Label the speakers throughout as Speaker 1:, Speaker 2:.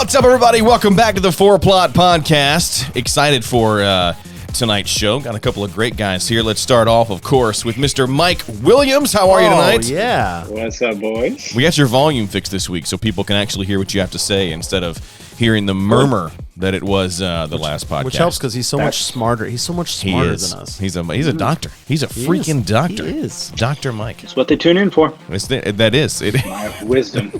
Speaker 1: What's up, everybody? Welcome back to the Four Plot Podcast. Excited for tonight's show. Got a couple of great guys here. Let's start off, of course, with Mr. Mike Williams. How are you tonight?
Speaker 2: Oh, yeah.
Speaker 3: What's up, boys?
Speaker 1: We got your volume fixed this week so people can actually hear what you have to say instead of hearing the murmur that it was the last podcast.
Speaker 2: Which helps because he's so much smarter. He's so much smarter than us.
Speaker 1: He's a doctor. He's a freaking doctor.
Speaker 2: He is.
Speaker 1: Dr. Mike.
Speaker 3: That's what they tune in for.
Speaker 1: That is.
Speaker 3: My wisdom.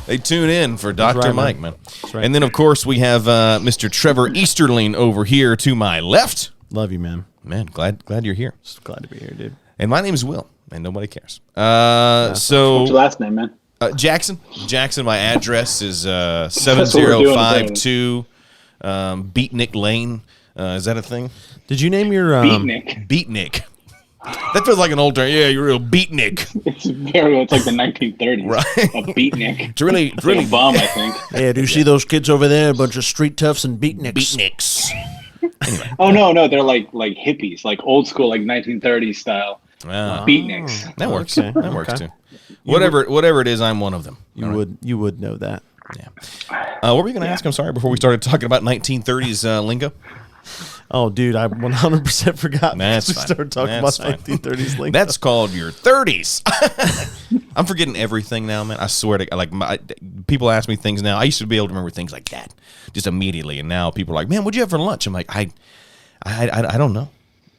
Speaker 1: They tune in for Dr.
Speaker 2: right,
Speaker 1: Mike, man.
Speaker 2: That's right.
Speaker 1: And then, of course, we have Mr. Trevor Easterling over here to my left.
Speaker 2: Love you, man.
Speaker 1: Man, glad you're here.
Speaker 2: Just glad to be here, dude.
Speaker 1: And my name is Will, and nobody cares.
Speaker 3: What's your last name, man?
Speaker 1: Jackson. Jackson, my address is 7052 Beatnik Lane. Is that a thing?
Speaker 2: Did you name your...
Speaker 3: Beatnik.
Speaker 1: Beatnik. That feels like an old term. Yeah, you're a real beatnik.
Speaker 3: It's like the 1930s.
Speaker 1: Right.
Speaker 3: A beatnik.
Speaker 1: It's really
Speaker 3: Like a bum, I think.
Speaker 2: Yeah, do you see those kids over there? A bunch of street toughs and beatniks.
Speaker 1: beatniks. Anyway.
Speaker 3: Oh, no, they're like hippies, like old school, like 1930s style. Beatniks.
Speaker 1: That works.
Speaker 2: Okay.
Speaker 1: That works too. Whatever it is, I'm one of them.
Speaker 2: You would know that.
Speaker 1: Yeah. What were you going to ask? I'm sorry. Before we started talking about 1930s lingo.
Speaker 2: Oh, dude, I 100% forgot.
Speaker 1: That's
Speaker 2: we
Speaker 1: fine.
Speaker 2: started talking
Speaker 1: That's
Speaker 2: about
Speaker 1: fine.
Speaker 2: 1930s lingo.
Speaker 1: That's called your 30s. I'm forgetting everything now, man. I swear to people ask me things now. I used to be able to remember things like that just immediately, and now people are like, "Man, what'd you have for lunch?" I'm like, I don't know.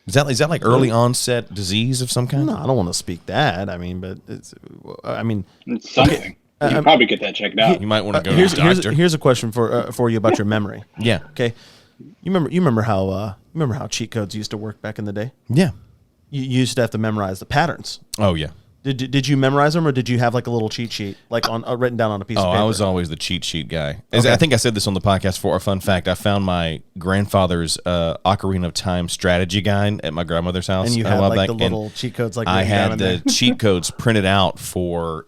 Speaker 1: Is that like early onset disease of some kind?
Speaker 2: No, I don't want to speak that. I mean, but it's
Speaker 3: It's something. You can probably get that checked out.
Speaker 1: You might want to go to the doctor.
Speaker 2: Here's a question for you about your memory.
Speaker 1: Yeah.
Speaker 2: Okay. You remember how cheat codes used to work back in the day?
Speaker 1: Yeah.
Speaker 2: You used to have to memorize the patterns.
Speaker 1: Oh yeah.
Speaker 2: Did you memorize them, or did you have like a little cheat sheet, like on written down on a piece of paper?
Speaker 1: I was always the cheat sheet guy.
Speaker 2: Okay.
Speaker 1: I think I said this on the podcast for a fun fact. I found my grandfather's Ocarina of Time strategy guide at my grandmother's house.
Speaker 2: And you
Speaker 1: a
Speaker 2: had
Speaker 1: while
Speaker 2: like
Speaker 1: back,
Speaker 2: the
Speaker 1: and
Speaker 2: little cheat codes, like
Speaker 1: I
Speaker 2: written down
Speaker 1: had
Speaker 2: in
Speaker 1: the
Speaker 2: there.
Speaker 1: cheat codes printed out for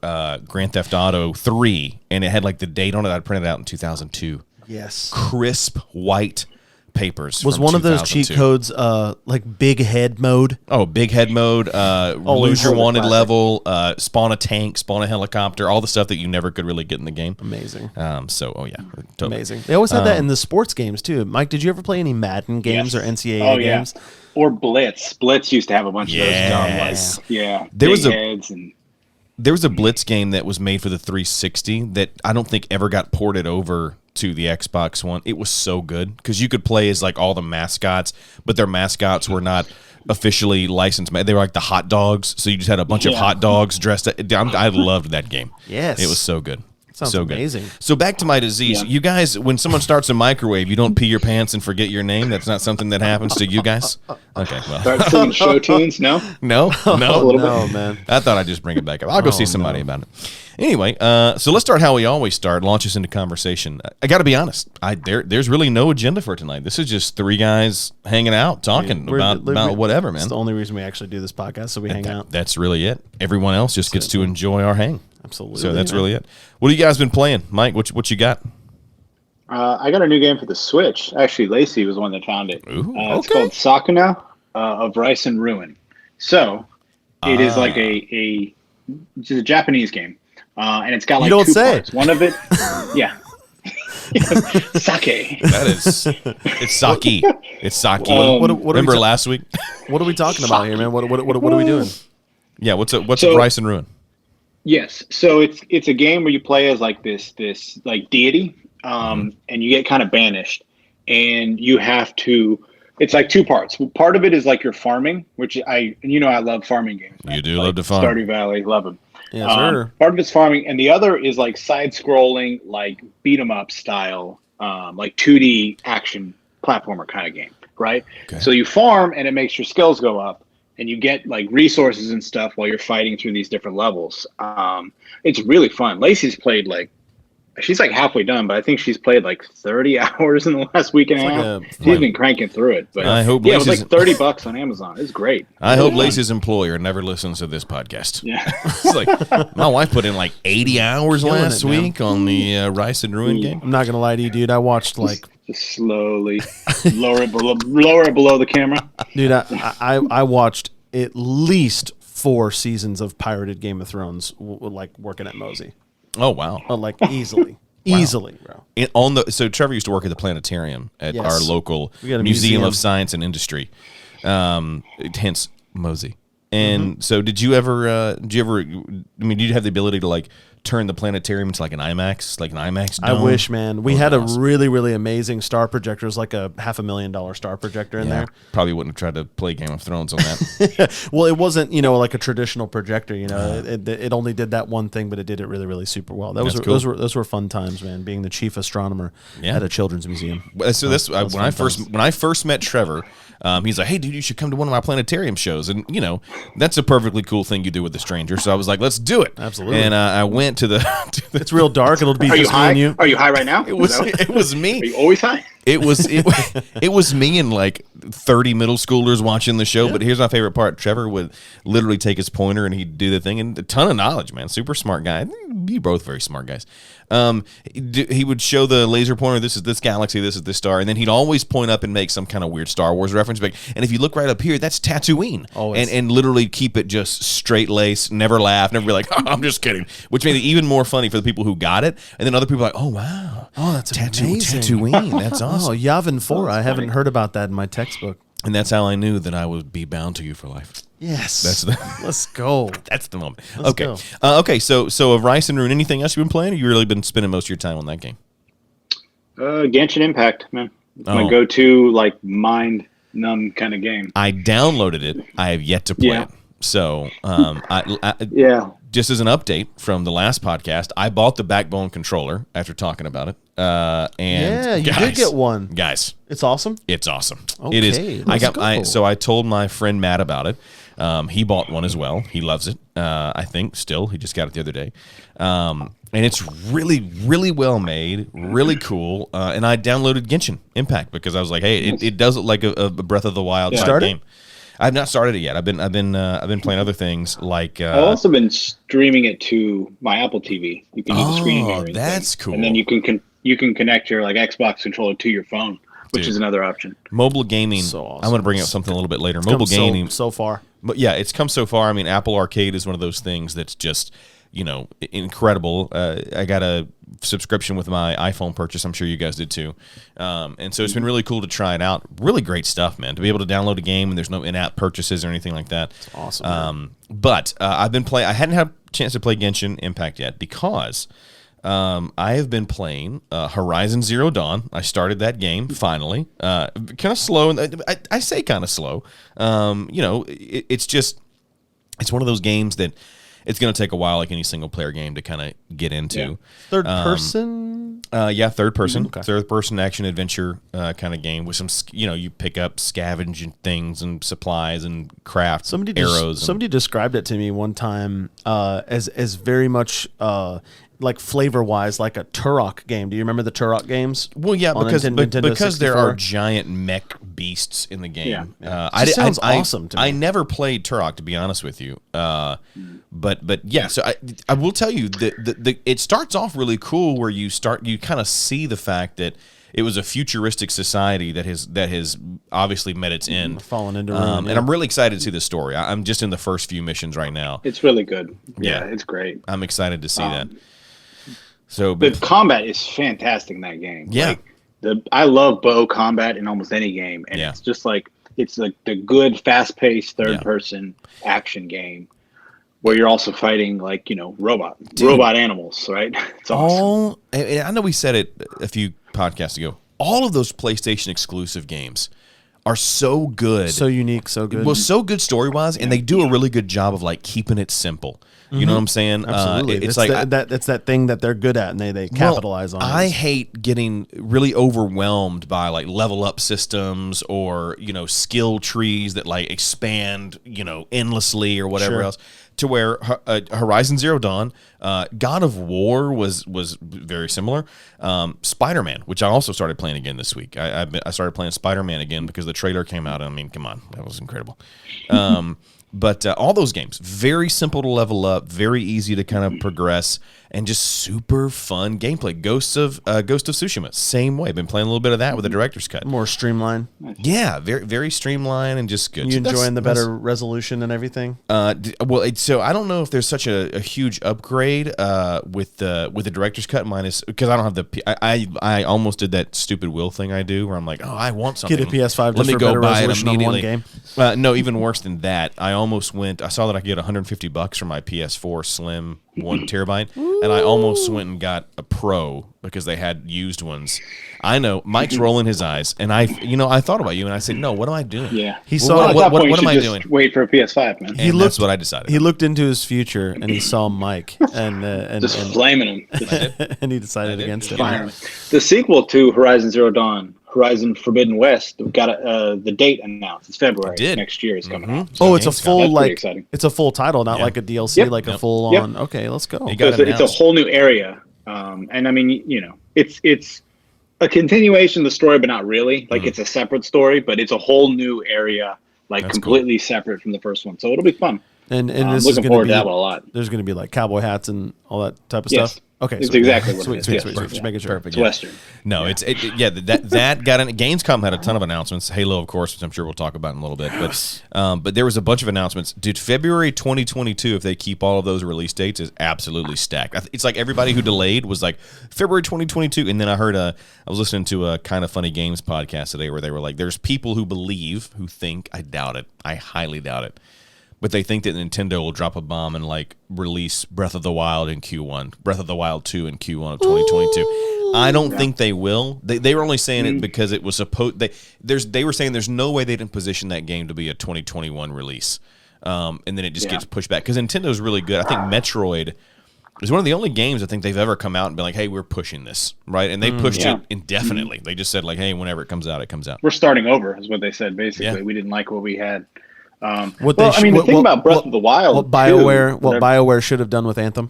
Speaker 1: Grand Theft Auto 3, and it had like the date on it. I printed it out in 2002.
Speaker 2: Yes.
Speaker 1: Crisp white papers.
Speaker 2: Was
Speaker 1: from
Speaker 2: one of those cheat
Speaker 1: 2002.
Speaker 2: codes like big head mode?
Speaker 1: Oh, big head mode, lose your wanted level, spawn a tank, spawn a helicopter, all the stuff that you never could really get in the game.
Speaker 2: Amazing.
Speaker 1: Totally.
Speaker 2: Amazing. They always had that in the sports games too. Mike, did you ever play any Madden games or NCAA games?
Speaker 3: Or Blitz. Blitz used to have a bunch of those
Speaker 1: Yes.
Speaker 3: dumb, there
Speaker 1: was a Blitz game that was made for the 360 that I don't think ever got ported over to the Xbox One. It was so good because you could play as like all the mascots, but their mascots were not officially licensed. They were like the hot dogs, so you just had a bunch of hot dogs dressed up. I loved that game.
Speaker 2: Yes.
Speaker 1: It was so good.
Speaker 2: Sounds
Speaker 1: so
Speaker 2: amazing.
Speaker 1: Good. So back to my disease.
Speaker 3: Yeah.
Speaker 1: You guys, when someone starts a microwave, you don't pee your pants and forget your name? That's not something that happens to you guys? Okay, well.
Speaker 3: Start singing show tunes, no?
Speaker 1: No?
Speaker 2: No, man.
Speaker 1: I thought I'd just bring it back up. I'll go see somebody about it. Anyway, so let's start how we always start, launch us into conversation. I got to be honest. There's really no agenda for tonight. This is just three guys hanging out, talking about whatever, man.
Speaker 2: It's the only reason we actually do this podcast, so we hang out.
Speaker 1: That's really it. Everyone else just gets to enjoy our hang.
Speaker 2: Absolutely.
Speaker 1: So that's really it. What have you guys been playing? Mike, what you got?
Speaker 3: I got a new game for the Switch. Actually, Lacey was the one that found it.
Speaker 1: Ooh,
Speaker 3: It's called Sakuna of Rice and Ruin. So it is like it's a Japanese game, and it's got like two parts. One of it, yeah. Sake.
Speaker 1: That is, it's sake. It's sake. Remember last week?
Speaker 2: What are we talking about here, man? What are we doing?
Speaker 1: Yeah, what's a Rice and Ruin?
Speaker 3: Yes, so it's a game where you play as like this like deity, and you get kind of banished, and you have to. It's like two parts. Part of it is like you're farming, which I love farming games. Man.
Speaker 1: You do
Speaker 3: like
Speaker 1: love to farm.
Speaker 3: Stardew Valley, love them.
Speaker 2: Yeah, sure.
Speaker 3: Part of it's farming, and the other is like side-scrolling, like beat 'em up style, like 2D action platformer kind of game, right?
Speaker 1: Okay.
Speaker 3: So you farm, and it makes your skills go up. And you get like resources and stuff while you're fighting through these different levels. It's really fun. Lacey's played she's like halfway done, but I think she's played like 30 hours in the last week and a half. She's been cranking through it. But
Speaker 1: I hope
Speaker 3: it was like $30 on Amazon. It's great.
Speaker 1: I hope Lacey's employer never listens to this podcast.
Speaker 3: Yeah.
Speaker 1: It's like my wife put in like 80 hours last week on the Rice and Ruin game.
Speaker 2: I'm not gonna lie to you, dude. I watched like
Speaker 3: just slowly lower it below the camera.
Speaker 2: Dude, I watched at least 4 seasons of pirated Game of Thrones, like working at Mosey.
Speaker 1: Oh wow!
Speaker 2: Like easily. Easily, bro.
Speaker 1: So Trevor used to work at the planetarium at
Speaker 2: Yes.
Speaker 1: our local
Speaker 2: We got a
Speaker 1: museum
Speaker 2: museum.
Speaker 1: of Science and Industry, hence Mosey. And so did you ever, I mean, did you have the ability to like turn the planetarium into like an IMAX
Speaker 2: I
Speaker 1: dome?
Speaker 2: wish, man. We
Speaker 1: That
Speaker 2: had
Speaker 1: would
Speaker 2: a
Speaker 1: be awesome.
Speaker 2: really, really amazing star projector. It was like a $500,000 star projector in there.
Speaker 1: Probably wouldn't have tried to play Game of Thrones on that.
Speaker 2: Well, it wasn't, like a traditional projector. It only did that one thing, but it did it really, really super well.
Speaker 1: That's cool.
Speaker 2: Those were fun times, man. Being the chief astronomer
Speaker 1: Yeah.
Speaker 2: at a children's museum.
Speaker 1: So this when I first met Trevor, he's like, "Hey, dude, you should come to one of my planetarium shows." And that's a perfectly cool thing you do with a stranger. So I was like, "Let's do it."
Speaker 2: Absolutely.
Speaker 1: And I went to the.
Speaker 2: It's real dark. It'll be
Speaker 3: Are you
Speaker 2: just me
Speaker 3: high?
Speaker 2: and you.
Speaker 3: Are you high right now?
Speaker 1: It was
Speaker 3: Are
Speaker 1: me.
Speaker 3: you always high?
Speaker 1: It was me and like 30 middle schoolers watching the show. But here's my favorite part: Trevor would literally take his pointer and he'd do the thing, and a ton of knowledge, man. Super smart guy. You both very smart guys. He would show the laser pointer. This is this galaxy. This is this star, and then he'd always point up and make some kind of weird Star Wars reference. And if you look right up here, that's Tatooine.
Speaker 2: Always.
Speaker 1: And literally keep it just straight lace, never laugh, never be like, oh, I'm just kidding. Which made it even more funny for the people who got it, and then other people are like, oh wow,
Speaker 2: that's amazing.
Speaker 1: Tatooine. That's awesome.
Speaker 2: Oh, Yavin 4. I haven't heard about that in my textbook.
Speaker 1: And that's how I knew that I would be bound to you for life.
Speaker 2: Yes.
Speaker 1: That's the
Speaker 2: Let's go.
Speaker 1: that's the moment.
Speaker 2: Let's
Speaker 1: Okay.
Speaker 2: go.
Speaker 1: Okay. So of Rice and Rune, anything else you've been playing? Or you really been spending most of your time on that game?
Speaker 3: Genshin Impact, man. It's
Speaker 1: Oh.
Speaker 3: my go-to like mind numb kind of game.
Speaker 1: I downloaded it. I have yet to play
Speaker 3: Yeah.
Speaker 1: it. So I
Speaker 3: Yeah.
Speaker 1: just as an update from the last podcast, I bought the Backbone controller after talking about it. And
Speaker 2: Yeah, you did get one.
Speaker 1: Guys,
Speaker 2: It's awesome.
Speaker 1: it's awesome.
Speaker 2: Okay,
Speaker 1: It is.
Speaker 2: let's go.
Speaker 1: So I told my friend Matt about it. He bought one as well. He loves it. I think still. He just got it the other day. And it's really, really well made, really cool. And I downloaded Genshin Impact because I was like, hey, it does look like a Breath of the Wild type
Speaker 2: Started?
Speaker 1: game. I've not started it yet. I've been playing other things like.
Speaker 3: I've also been streaming it to my Apple TV. You can use the screen and everything.
Speaker 1: That's cool.
Speaker 3: And then you can connect your like Xbox controller to your phone, which is another option.
Speaker 1: Mobile gaming.
Speaker 2: So awesome.
Speaker 1: I'm going to bring up something a little bit later. Mobile gaming.
Speaker 2: so far.
Speaker 1: But yeah, it's come so far. I mean, Apple Arcade is one of those things that's just, incredible. I got a subscription with my iPhone purchase. I'm sure you guys did too. And so it's been really cool to try it out. Really great stuff, man. To be able to download a game and there's no in-app purchases or anything like that.
Speaker 2: It's awesome.
Speaker 1: But I've been playing. I hadn't had a chance to play Genshin Impact yet because I have been playing Horizon Zero Dawn. I started that game finally. Kind of slow. I say kind of slow. It's one of those games that it's going to take a while, like any single player game, to kind of get into.
Speaker 3: Yeah.
Speaker 2: Third person?
Speaker 1: Third person.
Speaker 2: Okay.
Speaker 1: Third person action adventure kind of game with some, you pick up scavenging things and supplies and craft arrows.
Speaker 2: Somebody described it to me one time as very much like flavor wise like a Turok game. Do you remember the Turok games?
Speaker 1: Well, yeah,
Speaker 2: on
Speaker 1: because
Speaker 2: Nintendo
Speaker 1: because there
Speaker 2: 64?
Speaker 1: are giant mech beasts in the game.
Speaker 2: Yeah. Sounds awesome to me.
Speaker 1: I never played Turok, to be honest with you. But yeah, so I will tell you that it starts off really cool where you kind of see the fact that it was a futuristic society that has obviously met its end,
Speaker 2: fallen into ruin.
Speaker 1: and I'm really excited to see the story. I'm just in the first few missions right now.
Speaker 3: It's really good.
Speaker 1: Yeah.
Speaker 3: It's great.
Speaker 1: I'm excited to see that. So,
Speaker 3: The combat is fantastic in that game.
Speaker 1: Yeah.
Speaker 3: I love bow combat in almost any game, and it's just like it's like the good, fast-paced third-person action game where you're also fighting like robot animals, right? It's awesome.
Speaker 1: And I know we said it a few podcasts ago. All of those PlayStation exclusive games are so good,
Speaker 2: so unique, so good.
Speaker 1: Well, so good story wise, and they do a really good job of like keeping it simple. You know what I'm saying?
Speaker 2: Absolutely.
Speaker 1: It's
Speaker 2: like
Speaker 1: like
Speaker 2: that's that thing that they're good at, and they capitalize on.
Speaker 1: I hate getting really overwhelmed by like level up systems or skill trees that like expand endlessly or whatever else. To where Horizon Zero Dawn, God of War was very similar. Spider-Man, which I also started playing again this week. I started playing Spider-Man again because the trailer came out. I mean, come on, that was incredible. But all those games, very simple to level up, very easy to kind of progress. and just super fun gameplay. Ghost of Tsushima, same way. Been playing a little bit of that with the director's cut.
Speaker 2: More streamlined.
Speaker 1: Yeah, very very streamlined and just good.
Speaker 2: You enjoying the better resolution and everything?
Speaker 1: So I don't know if there's such a huge upgrade with the director's cut minus because I don't have the I almost did that stupid will thing I do where I'm like, oh, I want something.
Speaker 2: Get a PS5
Speaker 1: Let
Speaker 2: just
Speaker 1: me
Speaker 2: for
Speaker 1: go
Speaker 2: better
Speaker 1: buy it
Speaker 2: resolution on one
Speaker 1: immediately.
Speaker 2: game.
Speaker 1: No, even worse than that. I almost went. I saw that I could get $150 for my PS4 Slim 1 terabyte, and I almost went and got a Pro because they had used ones. I know Mike's rolling his eyes, and I thought about you, and I said, no, what am I doing?
Speaker 3: Yeah,
Speaker 2: He
Speaker 3: well,
Speaker 2: saw
Speaker 3: at that point,
Speaker 1: what
Speaker 3: you
Speaker 1: am I
Speaker 3: should
Speaker 1: doing?
Speaker 3: just wait for a PS5, man.
Speaker 1: And that's what I decided.
Speaker 2: He looked into his future and he saw Mike and
Speaker 3: Just flaming him.
Speaker 2: and he decided against it.
Speaker 3: Fire him. The sequel to Horizon Zero Dawn, Horizon Forbidden West, got the date announced. It's February next year. Is coming out.
Speaker 2: Oh, it's a full
Speaker 3: That's pretty exciting.
Speaker 2: it's a full title, not like a DLC,
Speaker 3: Yep.
Speaker 2: like a full on. Okay, let's go.
Speaker 1: You got
Speaker 3: So it's a whole new area, and I mean, it's a continuation of the story, but not really. Like it's a separate story, but it's a whole new area, like
Speaker 1: That's
Speaker 3: completely separate from the first one. So it'll be fun.
Speaker 2: And
Speaker 3: I'm
Speaker 2: this is
Speaker 3: looking
Speaker 2: going
Speaker 3: forward
Speaker 2: to
Speaker 3: to
Speaker 2: be
Speaker 3: that one a lot.
Speaker 2: there's going to be like cowboy hats and all that type of
Speaker 3: Yes.
Speaker 2: stuff. Okay,
Speaker 3: It's
Speaker 2: sweet.
Speaker 3: exactly what it
Speaker 2: sweet,
Speaker 3: is.
Speaker 2: sweet,
Speaker 3: Yes,
Speaker 2: sweet,
Speaker 3: perfect.
Speaker 2: Just making sure.
Speaker 1: Perfect.
Speaker 3: It's Western.
Speaker 1: No, that got in. Gamescom had a ton of announcements. Halo, of course, which I'm sure we'll talk about in a little bit. But there was a bunch of announcements. Dude, February 2022, if they keep all of those release dates, is absolutely stacked. It's like everybody who delayed was like February 2022, and then I heard I was listening to a Kind of Funny Games podcast today where they were like, "There's people who think." I doubt it. I highly doubt it. But they think that Nintendo will drop a bomb and like release Breath of the Wild in Q1, Breath of the Wild 2 in Q1 of 2022. I don't think they will. They were only saying it because it was supposed. They were saying there's no way they didn't position that game to be a 2021 release, and then it just gets pushed back because Nintendo's really good. I think Metroid is one of the only games I think they've ever come out and been like, "Hey, we're pushing this," right? And they pushed it indefinitely. They just said like, "Hey, whenever it comes out, it comes out."
Speaker 3: We're starting over, is what they said. Basically,
Speaker 1: Yeah.
Speaker 3: we didn't like what we had.
Speaker 2: The
Speaker 3: thing about Breath of the Wild,
Speaker 2: what BioWare should have done with Anthem.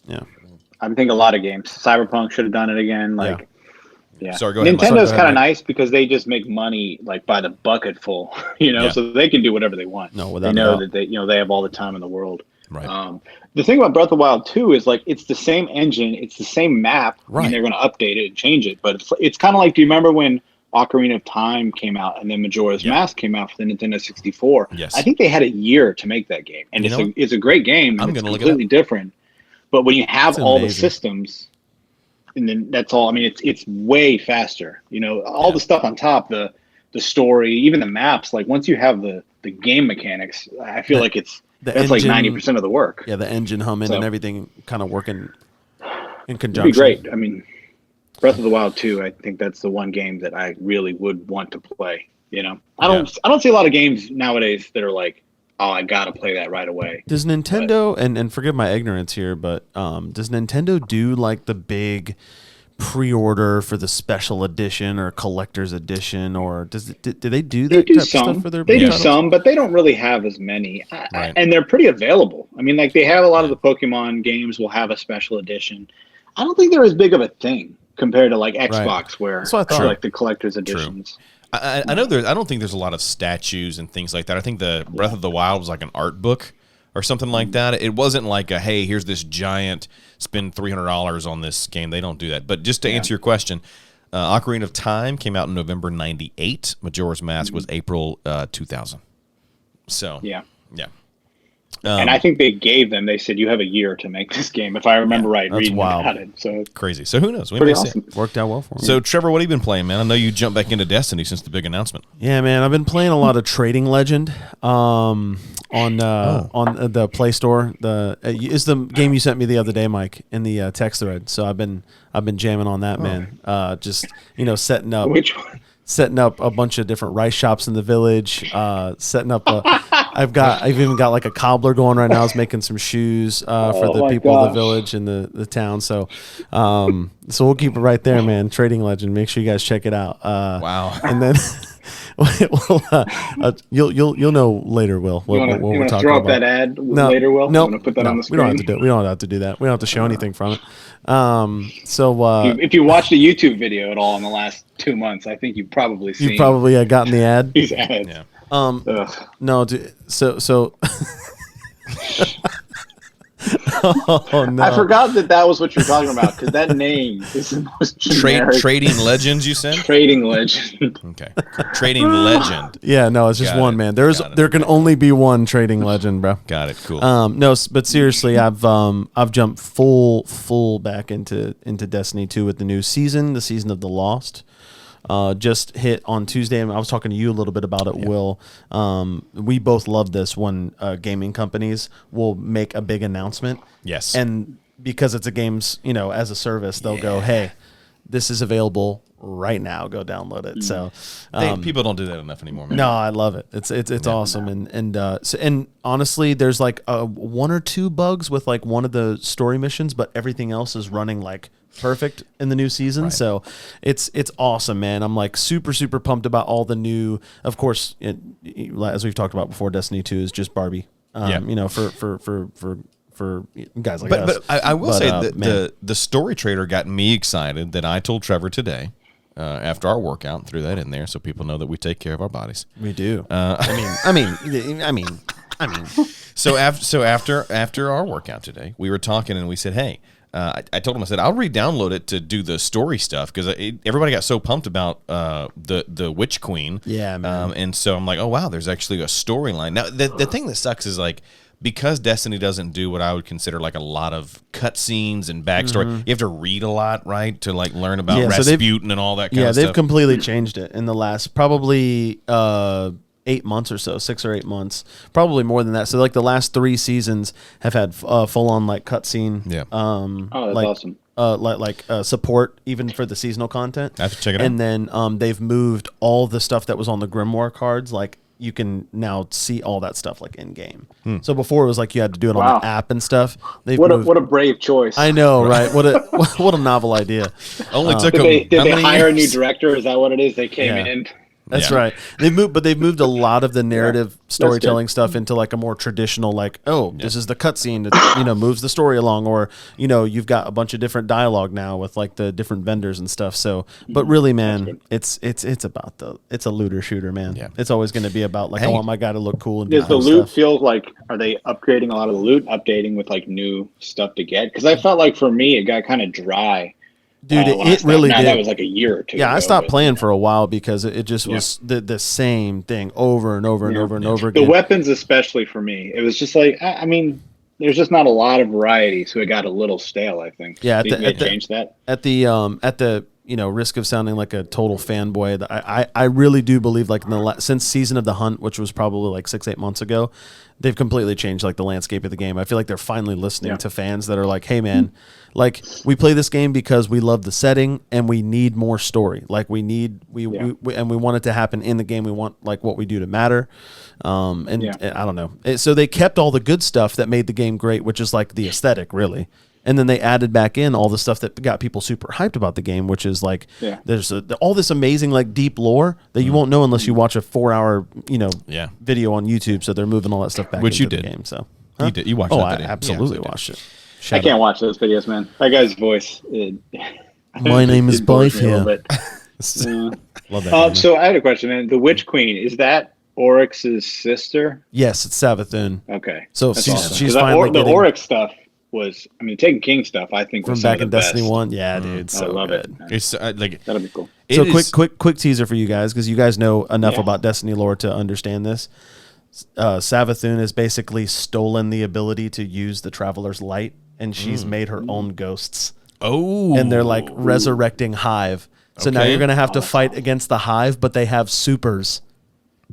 Speaker 2: Yeah.
Speaker 3: I think a lot of games. Cyberpunk should have done it again. Like, yeah.
Speaker 1: Sorry, go ahead, Mike.
Speaker 3: Nintendo's
Speaker 2: Sorry, go
Speaker 3: kind
Speaker 2: ahead,
Speaker 3: of
Speaker 2: Mike.
Speaker 3: nice because they just make money like by the bucket full, so they can do whatever they want.
Speaker 2: No,
Speaker 3: they
Speaker 2: without
Speaker 3: know
Speaker 2: doubt.
Speaker 3: that they have all the time in the world.
Speaker 1: Right.
Speaker 3: The thing about Breath of the Wild 2 is like it's the same engine, it's the same map.
Speaker 1: Right.
Speaker 3: And they're going to update it and change it, but it's kind of like, do you remember when Ocarina of Time came out and then Majora's Mask came out for the Nintendo 64?
Speaker 1: Yes.
Speaker 3: I think they had a year to make that game, and it's a great game.
Speaker 1: I'm
Speaker 3: It's
Speaker 1: gonna look it
Speaker 3: completely different. But when you have
Speaker 2: It's
Speaker 3: all the
Speaker 2: amazing.
Speaker 3: systems, and then that's all. I mean, it's way faster. All the stuff on top, the story, even the maps. Like once you have the game mechanics, I feel like that's like 90% of the work.
Speaker 2: Yeah, the engine humming
Speaker 3: So-
Speaker 2: and everything kind of working in
Speaker 3: It'd
Speaker 2: conjunction.
Speaker 3: be great. I mean, Breath of the Wild 2, I think that's the one game that I really would want to play. I don't see a lot of games nowadays that are like, oh, I gotta play that right away.
Speaker 2: Does Nintendo and forgive my ignorance here, but does Nintendo do like the big pre-order for the special edition or collector's edition, or do they do that
Speaker 3: They do
Speaker 2: type of
Speaker 3: some.
Speaker 2: stuff for their
Speaker 3: They
Speaker 2: big
Speaker 3: do
Speaker 2: titles?
Speaker 3: some, but they don't really have as many,
Speaker 1: Right.
Speaker 3: and they're pretty available. I mean, like they have a lot of the Pokemon games will have a special edition. I don't think they're as big of a thing compared to like Xbox, where
Speaker 2: That's what I thought.
Speaker 3: like the collector's editions.
Speaker 1: I know I don't think there's a lot of statues and things like that. I think the Breath of the Wild was like an art book or something like that. It wasn't like a, hey, here's this giant, spend $300 on this game. They don't do that. But just to answer your question, Ocarina of Time came out in November 98. Majora's Mask was April 2000. So
Speaker 3: Yeah.
Speaker 1: Um,
Speaker 3: And I think they said you have a year to make this game, if I remember right,
Speaker 2: that's
Speaker 3: reading
Speaker 2: wild.
Speaker 3: about it. So
Speaker 1: crazy. So who knows? We
Speaker 3: pretty
Speaker 1: may see.
Speaker 3: awesome.
Speaker 2: Worked out well for them.
Speaker 1: So Trevor, what have you been playing, man? I know you jumped back into Destiny since the big announcement.
Speaker 2: Yeah, man, I've been playing a lot of Trading Legend on the Play Store. Is the game you sent me the other day, Mike, in the text thread. So I've been jamming on that, man. Just setting up.
Speaker 3: Which one?
Speaker 2: Setting up a bunch of different rice shops in the village. Setting up I've even got like a cobbler going right now. I was making some shoes for the
Speaker 3: my
Speaker 2: people of the
Speaker 3: gosh.
Speaker 2: village and the town. So we'll keep it right there, man. Trading Legend. Make sure you guys check it out.
Speaker 1: Wow.
Speaker 2: And then you'll know later, Will.
Speaker 3: You
Speaker 2: What
Speaker 3: want
Speaker 2: we're
Speaker 3: to
Speaker 2: talking
Speaker 3: throw up
Speaker 2: about.
Speaker 3: that ad
Speaker 2: No,
Speaker 3: later, Will?
Speaker 2: No,
Speaker 3: You want to put that on the
Speaker 2: we don't
Speaker 3: screen?
Speaker 2: have to do it. We don't have to do that. We don't have to show anything from it.
Speaker 3: If you watched a YouTube video at all in the last 2 months, I think you've probably seen
Speaker 2: you've probably gotten the ad.
Speaker 3: these ads.
Speaker 1: Yeah.
Speaker 3: Ugh.
Speaker 2: No, so Oh no!
Speaker 3: I forgot that was what you're talking about because that name is the most generic.
Speaker 1: Trading Legends, you said?
Speaker 3: Trading Legend.
Speaker 1: Okay. Trading Legend.
Speaker 2: Yeah, no, it's just
Speaker 1: Got
Speaker 2: one,
Speaker 1: it.
Speaker 2: man.
Speaker 1: Got it.
Speaker 2: There can only be one trading legend, bro.
Speaker 1: Got it. Cool.
Speaker 2: No, but seriously, I've jumped full back into Destiny 2 with the new season, the season of the Lost. Just hit on Tuesday, and I was talking to you a little bit about it, Will. We both love this when gaming companies will make a big announcement.
Speaker 1: Yes.
Speaker 2: And because it's a games, as a service, they'll go, hey, this is available right now. Go download it. So
Speaker 1: people don't do that enough anymore, man.
Speaker 2: no, I love it. It's awesome. And honestly, there's like one or two bugs with like one of the story missions, but everything else is running like perfect in the new season. Right. So it's awesome, man. I'm like super pumped about all the new. Of course, as we've talked about before, Destiny 2 is just Barbie. For guys like us.
Speaker 1: But I will say that the story trader got me excited that I told Trevor today. After our workout, threw that in there so people know that we take care of our bodies.
Speaker 2: We do.
Speaker 1: I mean. So after our workout today, we were talking and we said, hey, I told him, I said, I'll re-download it to do the story stuff because everybody got so pumped about the Witch Queen.
Speaker 2: Yeah, man.
Speaker 1: And so I'm like, oh wow, there's actually a storyline. Now the thing that sucks is like, because Destiny doesn't do what I would consider like a lot of cutscenes and backstory, you have to read a lot, right, to like learn about Rasputin and all that kind of stuff.
Speaker 2: Yeah, they've completely changed it in the last probably 8 months or so, 6 or 8 months, probably more than that. So like the last 3 seasons have had full on like cutscene.
Speaker 1: Yeah.
Speaker 3: That's
Speaker 2: awesome. Support even for the seasonal content.
Speaker 1: I have to check it out.
Speaker 2: And then they've moved all the stuff that was on the Grimoire cards, like. You can now see all that stuff like in game. So before it was like you had to do it on the app and stuff.
Speaker 3: What a brave choice!
Speaker 2: I know, right? What a novel idea.
Speaker 1: Only took
Speaker 3: did
Speaker 1: them.
Speaker 3: They hire a new director? Is that what it is? They came in.
Speaker 2: That's right. They've moved a lot of the narrative storytelling stuff into like a more traditional, like, this is the cutscene that moves the story along, or you've got a bunch of different dialogue now with like the different vendors and stuff. So, but really, man, it's a looter shooter, man. Yeah. It's always going to be about like I want my guy to look cool and
Speaker 3: does the loot feel like are they upgrading a lot of the loot, updating with like new stuff to get? Because I felt like for me it got kind of dry.
Speaker 2: Dude, it really did.
Speaker 3: That was like a year or two.
Speaker 2: Yeah, I stopped playing for a while because it just was the same thing over and over and over and over again.
Speaker 3: The weapons, especially for me, it was just like I mean, there's just not a lot of variety, so it got a little stale. I think.
Speaker 2: Yeah,
Speaker 3: change that
Speaker 2: at the risk of sounding like a total fanboy, I really do believe like in since Season of the Hunt, which was probably like 6-8 months ago, they've completely changed like the landscape of the game. I feel like they're finally listening to fans that are like, hey man, like we play this game because we love the setting and we need more story. Like we want it to happen in the game. We want like what we do to matter. And I don't know. So they kept all the good stuff that made the game great, which is like the aesthetic really. And then they added back in all the stuff that got people super hyped about the game, which is like there's all this amazing like deep lore that you won't know unless you watch a 4-hour video on YouTube. So they're moving all that stuff back into the game. So
Speaker 1: you did. You watched that video.
Speaker 2: I absolutely watched it.
Speaker 3: I can't watch those videos, man. That guy's voice.
Speaker 2: My name is Bife here.
Speaker 1: Love that.
Speaker 3: So I had a question, man. The Witch Queen, is that Oryx's sister?
Speaker 2: Yes, it's Savathun.
Speaker 3: Okay.
Speaker 2: So
Speaker 3: that's
Speaker 2: she's
Speaker 3: awesome.
Speaker 2: finally
Speaker 3: the Oryx stuff was, I mean, Taken King stuff. I think
Speaker 2: from
Speaker 3: was
Speaker 2: back in
Speaker 3: best.
Speaker 2: Destiny 1. Yeah, dude. So
Speaker 3: I love
Speaker 2: good.
Speaker 3: it.
Speaker 1: It's like
Speaker 3: that'll be cool.
Speaker 2: So quick teaser for you guys because you guys know enough about Destiny lore to understand this. Savathun has basically stolen the ability to use the Traveler's Light, and she's made her own ghosts.
Speaker 1: Oh,
Speaker 2: and they're like resurrecting Hive. So now you're gonna have to fight against the Hive, but they have supers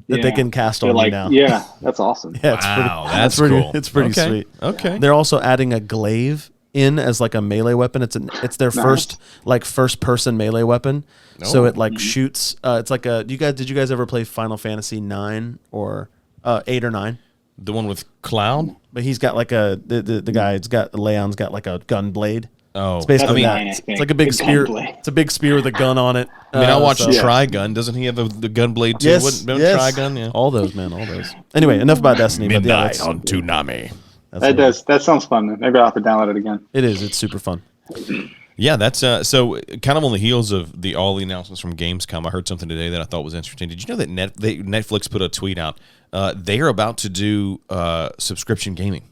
Speaker 2: that they can cast on you now.
Speaker 3: Yeah, that's awesome.
Speaker 2: Yeah,
Speaker 1: that's pretty
Speaker 2: cool. It's pretty sweet.
Speaker 1: Okay.
Speaker 2: They're also adding a glaive in as like a melee weapon. It's their first person melee weapon. So it like shoots. It's like a. Did you guys ever play Final Fantasy 9 or 8 or 9?
Speaker 1: The one with Cloud?
Speaker 2: But he's got like the guy. Leon's got like a gun blade.
Speaker 1: Oh,
Speaker 2: it's basically that. It's like a big spear. It's a big spear with a gun on it.
Speaker 1: I mean, I watched Trigun. Doesn't he have the gun blade too?
Speaker 2: Yes.
Speaker 1: Trigun. Yeah.
Speaker 2: All those, man. All those. Anyway, enough about Destiny.
Speaker 1: Midnight on Toonami.
Speaker 3: That sounds fun, man. Maybe I'll have to download it again.
Speaker 2: It is. It's super fun.
Speaker 1: Yeah, that's so kind of on the heels of all the announcements from Gamescom. I heard something today that I thought was interesting. Did you know that Netflix put a tweet out? They are about to do subscription gaming.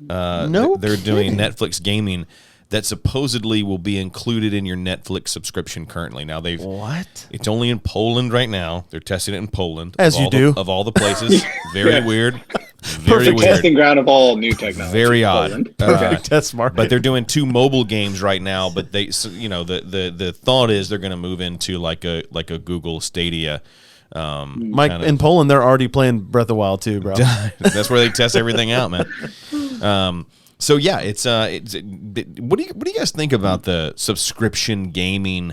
Speaker 2: No
Speaker 1: They're doing
Speaker 2: kidding.
Speaker 1: Netflix gaming that supposedly will be included in your Netflix subscription currently. Now
Speaker 2: What?
Speaker 1: it's only in Poland right now. They're testing it in Poland.
Speaker 2: As you do.
Speaker 1: Of all the places. Very
Speaker 3: Yeah.
Speaker 1: weird. Very
Speaker 3: Perfect
Speaker 1: weird.
Speaker 3: testing ground of all new technology.
Speaker 1: Very odd.
Speaker 3: Poland.
Speaker 2: Perfect test market.
Speaker 1: But they're doing 2 mobile games right now. But they, so, you know, the thought is they're going to move into like a Google Stadia.
Speaker 2: Mike,
Speaker 1: kinda-
Speaker 2: in Poland, they're already playing Breath of the Wild too, bro.
Speaker 1: That's where they test everything out, man. So yeah, what do you guys think about the subscription gaming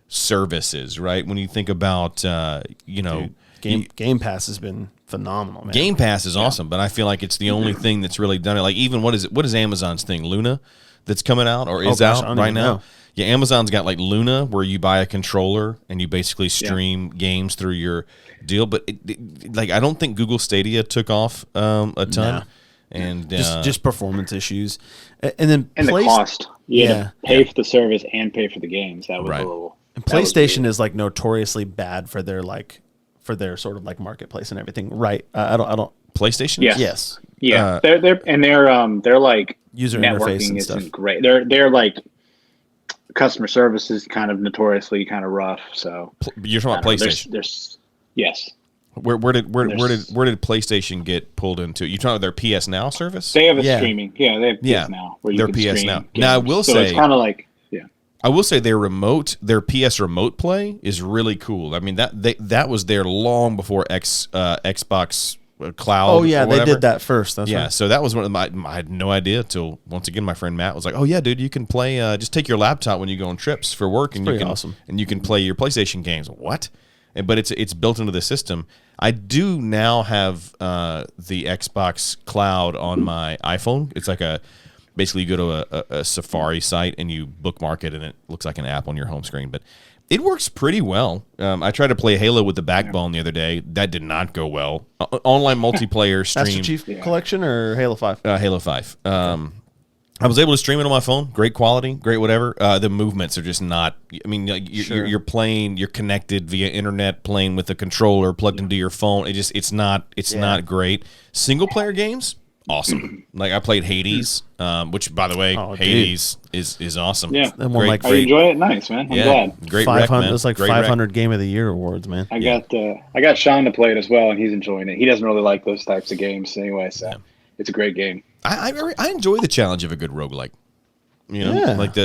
Speaker 1: services? Right, when you think about
Speaker 2: Game Pass has been phenomenal, man.
Speaker 1: Game Pass is awesome, but I feel like it's the only thing that's really done it. Like even what is Amazon's thing, Luna, that's coming out or is
Speaker 2: gosh, I
Speaker 1: out
Speaker 2: don't
Speaker 1: right
Speaker 2: even
Speaker 1: now?
Speaker 2: know.
Speaker 1: Yeah, Amazon's got like Luna, where you buy a controller and you basically stream games through your deal. But like, I don't think Google Stadia took off a ton.
Speaker 2: Nah.
Speaker 1: And
Speaker 2: Just performance issues, and then
Speaker 3: And the cost. You had
Speaker 2: Yeah.
Speaker 3: to pay for the service and pay for the games. That was
Speaker 1: Right.
Speaker 3: a little.
Speaker 2: And
Speaker 3: that was
Speaker 2: PlayStation
Speaker 3: weird.
Speaker 2: is like notoriously bad for their sort of like marketplace and everything. Right? I don't.
Speaker 1: PlayStation.
Speaker 3: Yes.
Speaker 2: Yes.
Speaker 3: Yeah, they're like
Speaker 2: User interface
Speaker 3: networking
Speaker 2: and
Speaker 3: isn't
Speaker 2: stuff.
Speaker 3: great. They're like customer service is kind of notoriously kind of rough. So
Speaker 1: You're talking about
Speaker 3: I don't know,
Speaker 1: PlayStation.
Speaker 3: There's yes,
Speaker 1: Where did PlayStation get pulled into? You talking about their PS Now service?
Speaker 3: they have a
Speaker 2: Yeah.
Speaker 3: streaming. Yeah, they have
Speaker 1: Yeah,
Speaker 3: PS Now where you
Speaker 1: their
Speaker 3: can
Speaker 1: PS
Speaker 3: stream
Speaker 1: Now.
Speaker 3: games.
Speaker 1: Now, I will
Speaker 3: so
Speaker 1: say-
Speaker 3: it's kind of like
Speaker 1: I will say their PS Remote Play is really cool. I mean that was there long before Xbox Cloud.
Speaker 2: Oh yeah,
Speaker 1: or
Speaker 2: they
Speaker 1: whatever.
Speaker 2: did that first. That's
Speaker 1: Yeah,
Speaker 2: right.
Speaker 1: so that was one of my. I had no idea till once again my friend Matt was like, "Oh yeah, dude, you can play. Just take your laptop when you go on trips for work, and you
Speaker 2: pretty
Speaker 1: can
Speaker 2: awesome.
Speaker 1: and you can play your PlayStation games." What? But it's built into the system. I do now have the Xbox Cloud on my iPhone. It's like basically you go to a Safari site and you bookmark it, and it looks like an app on your home screen. But it works pretty well. I tried to play Halo with the Backbone the other day. That did not go well. Online multiplayer
Speaker 2: Master
Speaker 1: stream.
Speaker 2: Chief Collection or Halo 5?
Speaker 1: Halo 5. I was able to stream it on my phone. Great quality, great whatever. The movements are just not. I mean, like, you're playing. You're connected via internet, playing with a controller plugged into your phone. It's not great. Single player games, awesome. Like I played Hades, which by the way, Hades is awesome.
Speaker 3: Yeah.
Speaker 2: And one like
Speaker 3: I enjoy it. Nice, man. I'm glad.
Speaker 1: Great rec,
Speaker 2: 500.
Speaker 1: man.
Speaker 2: It's like
Speaker 1: Great
Speaker 2: 500 Game of the Year awards, man.
Speaker 3: I got Sean to play it as well, and he's enjoying it. He doesn't really like those types of games anyway, so it's a great game.
Speaker 1: I enjoy the challenge of a good roguelike. You know,
Speaker 2: Yeah.
Speaker 1: like the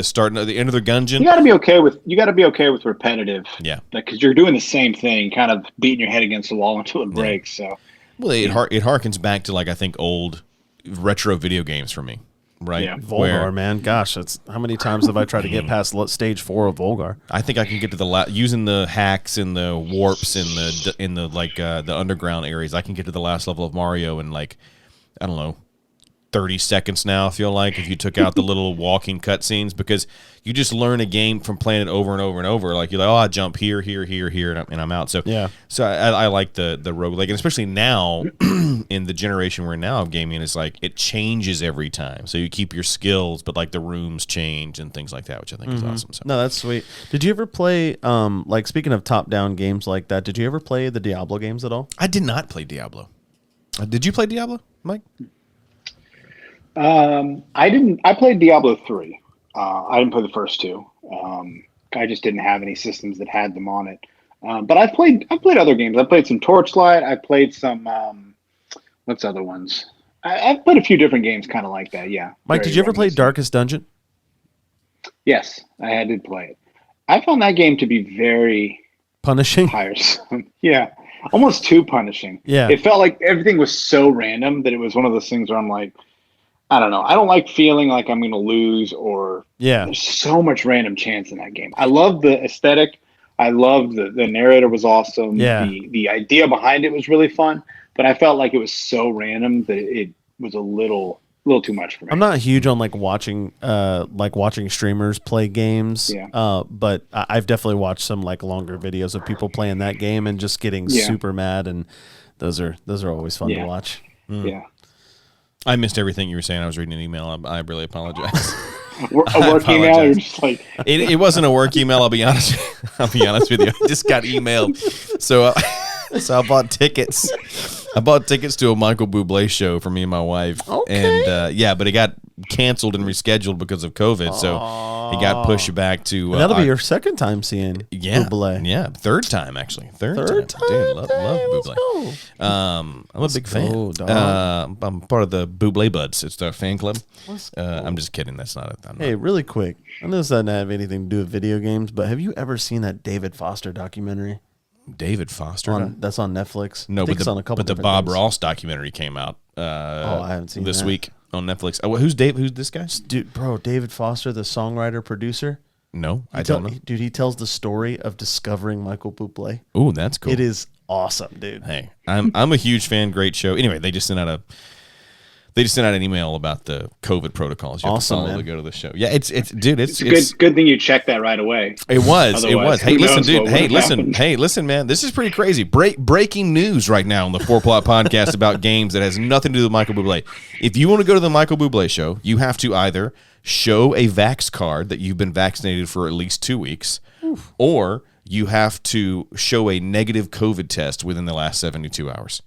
Speaker 1: end of the dungeon.
Speaker 3: You got to be okay with repetitive.
Speaker 1: Yeah.
Speaker 3: Because you're doing the same thing, kind of beating your head against the wall until it breaks. So
Speaker 1: Well, it harkens back to like I think old retro video games for me, right?
Speaker 3: Yeah.
Speaker 2: Volgar, man. Gosh, that's how many times have I tried to get past stage 4 of Volgar?
Speaker 1: I think I can get to the using the hacks and the warps and the underground areas. I can get to the last level of Mario in like I don't know 30 seconds now. I feel like if you took out the little walking cutscenes, because you just learn a game from playing it over and over and over. Like you're like, oh, I jump here, and I'm out. So
Speaker 2: Yeah.
Speaker 1: So I like the roguelike, and especially now in the generation we're in now of gaming, is like it changes every time. So you keep your skills, but like the rooms change and things like that, which I think is awesome. So
Speaker 2: No, that's sweet. Did you ever play, like speaking of top-down games like that, did you ever play the Diablo games at all?
Speaker 1: I did not play Diablo. Did you play Diablo, Mike?
Speaker 3: I didn't. I played Diablo 3. I didn't play the first two. I just didn't have any systems that had them on it. But I played other games. I played some Torchlight. I played some what's other ones? I've played a few different games, kind of like that. Yeah.
Speaker 2: Mike, did you ever play Darkest Dungeon?
Speaker 3: Yes, I did play it. I found that game to be very
Speaker 2: Punishing?
Speaker 3: tiresome. Yeah, almost too punishing.
Speaker 2: Yeah.
Speaker 3: It felt like everything was so random that it was one of those things where I'm like, I don't know. I don't like feeling like I'm going to lose, or
Speaker 2: Yeah.
Speaker 3: there's so much random chance in that game. I love the aesthetic. I loved the narrator was awesome.
Speaker 2: Yeah.
Speaker 3: The idea behind it was really fun, but I felt like it was so random that it was a little too much for me.
Speaker 2: I'm not huge on like watching streamers play games.
Speaker 3: Yeah.
Speaker 2: But I've definitely watched some like longer videos of people playing that game and just getting super mad, and those are always fun to watch.
Speaker 3: Yeah.
Speaker 1: I missed everything you were saying. I was reading an email. I really apologize.
Speaker 3: A work email, you're just like,
Speaker 1: It wasn't a work email. I'll be honest. I'll be honest with you. I just got emailed, so I bought tickets I bought tickets to a Michael Bublé show for me and my wife.
Speaker 2: Okay.
Speaker 1: And but it got canceled and rescheduled because of COVID. So it got pushed back to.
Speaker 2: And that'll be your second time seeing Bublé.
Speaker 1: Yeah, third time actually. Third time. Dude, love Bublé. I'm a big fan. I'm part of the Bublé Buds. It's our fan club. I'm just kidding. That's not it.
Speaker 2: Hey, really quick. I know this doesn't have anything to do with video games, but have you ever seen that David Foster documentary?
Speaker 1: David Foster?
Speaker 2: That's on Netflix.
Speaker 1: No, but the Bob Ross documentary came out.
Speaker 2: I haven't seen
Speaker 1: this week on Netflix. Who's Dave? Who's this guy?
Speaker 2: Dude, David Foster, the songwriter producer.
Speaker 1: No, I don't know.
Speaker 2: Dude, he tells the story of discovering Michael Bublé.
Speaker 1: Ooh, that's cool.
Speaker 2: It is awesome, dude.
Speaker 1: Hey, I'm a huge fan. Great show. Anyway, they just sent out an email about the COVID protocols. You have
Speaker 2: awesome,
Speaker 1: to follow
Speaker 2: man.
Speaker 1: to go to the show. Yeah, it's dude. It's
Speaker 3: good thing you checked that right away.
Speaker 1: It was. Hey, listen, dude.
Speaker 3: Happened.
Speaker 1: Hey, listen, man. This is pretty crazy. Breaking news right now on the Four Plot podcast about games that has nothing to do with Michael Bublé. If you want to go to the Michael Bublé show, you have to either show a vax card that you've been vaccinated for at least 2 weeks, or you have to show a negative COVID test within the last 72 hours.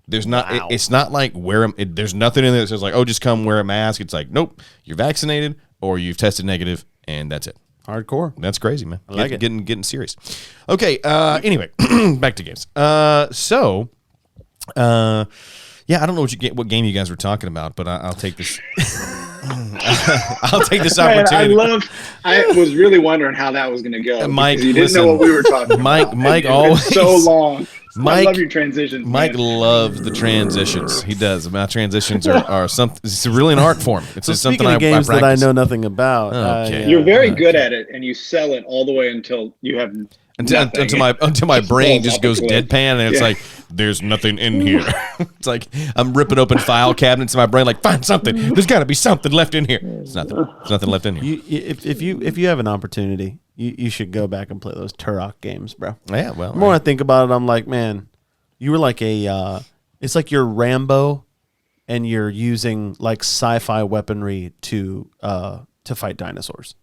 Speaker 1: There's not.
Speaker 2: Wow.
Speaker 1: It's not like there's nothing in there that says like, oh, just come wear a mask. It's like, nope, you're vaccinated or you've tested negative, and that's it.
Speaker 2: Hardcore.
Speaker 1: That's crazy, man.
Speaker 2: I like it.
Speaker 1: Getting serious. Okay. Anyway, back to games. Yeah, I don't know what game you guys were talking about, but I'll take this. I'll take this opportunity.
Speaker 3: I was really wondering how that was going to go.
Speaker 1: Mike,
Speaker 3: you didn't know what we were talking about.
Speaker 1: Mike always
Speaker 3: so long.
Speaker 1: Mike,
Speaker 3: I love your transitions.
Speaker 1: Mike loves the transitions. He does. My transitions are something. It's really an art form. It's just something
Speaker 2: of games
Speaker 1: I
Speaker 2: that I know nothing about.
Speaker 1: Okay.
Speaker 3: You're very good at it, and you sell it all the way until you have
Speaker 1: until my brain just goes deadpan, and it's like there's nothing in here. It's like I'm ripping open file cabinets in my brain, like find something. There's got to be something left in here. There's nothing. There's nothing left in here.
Speaker 2: If you have an opportunity, you should go back and play those Turok games, bro.
Speaker 1: Yeah, well,
Speaker 2: the more I think about it, I'm like, man, you were like it's like you're Rambo, and you're using like sci-fi weaponry to fight dinosaurs.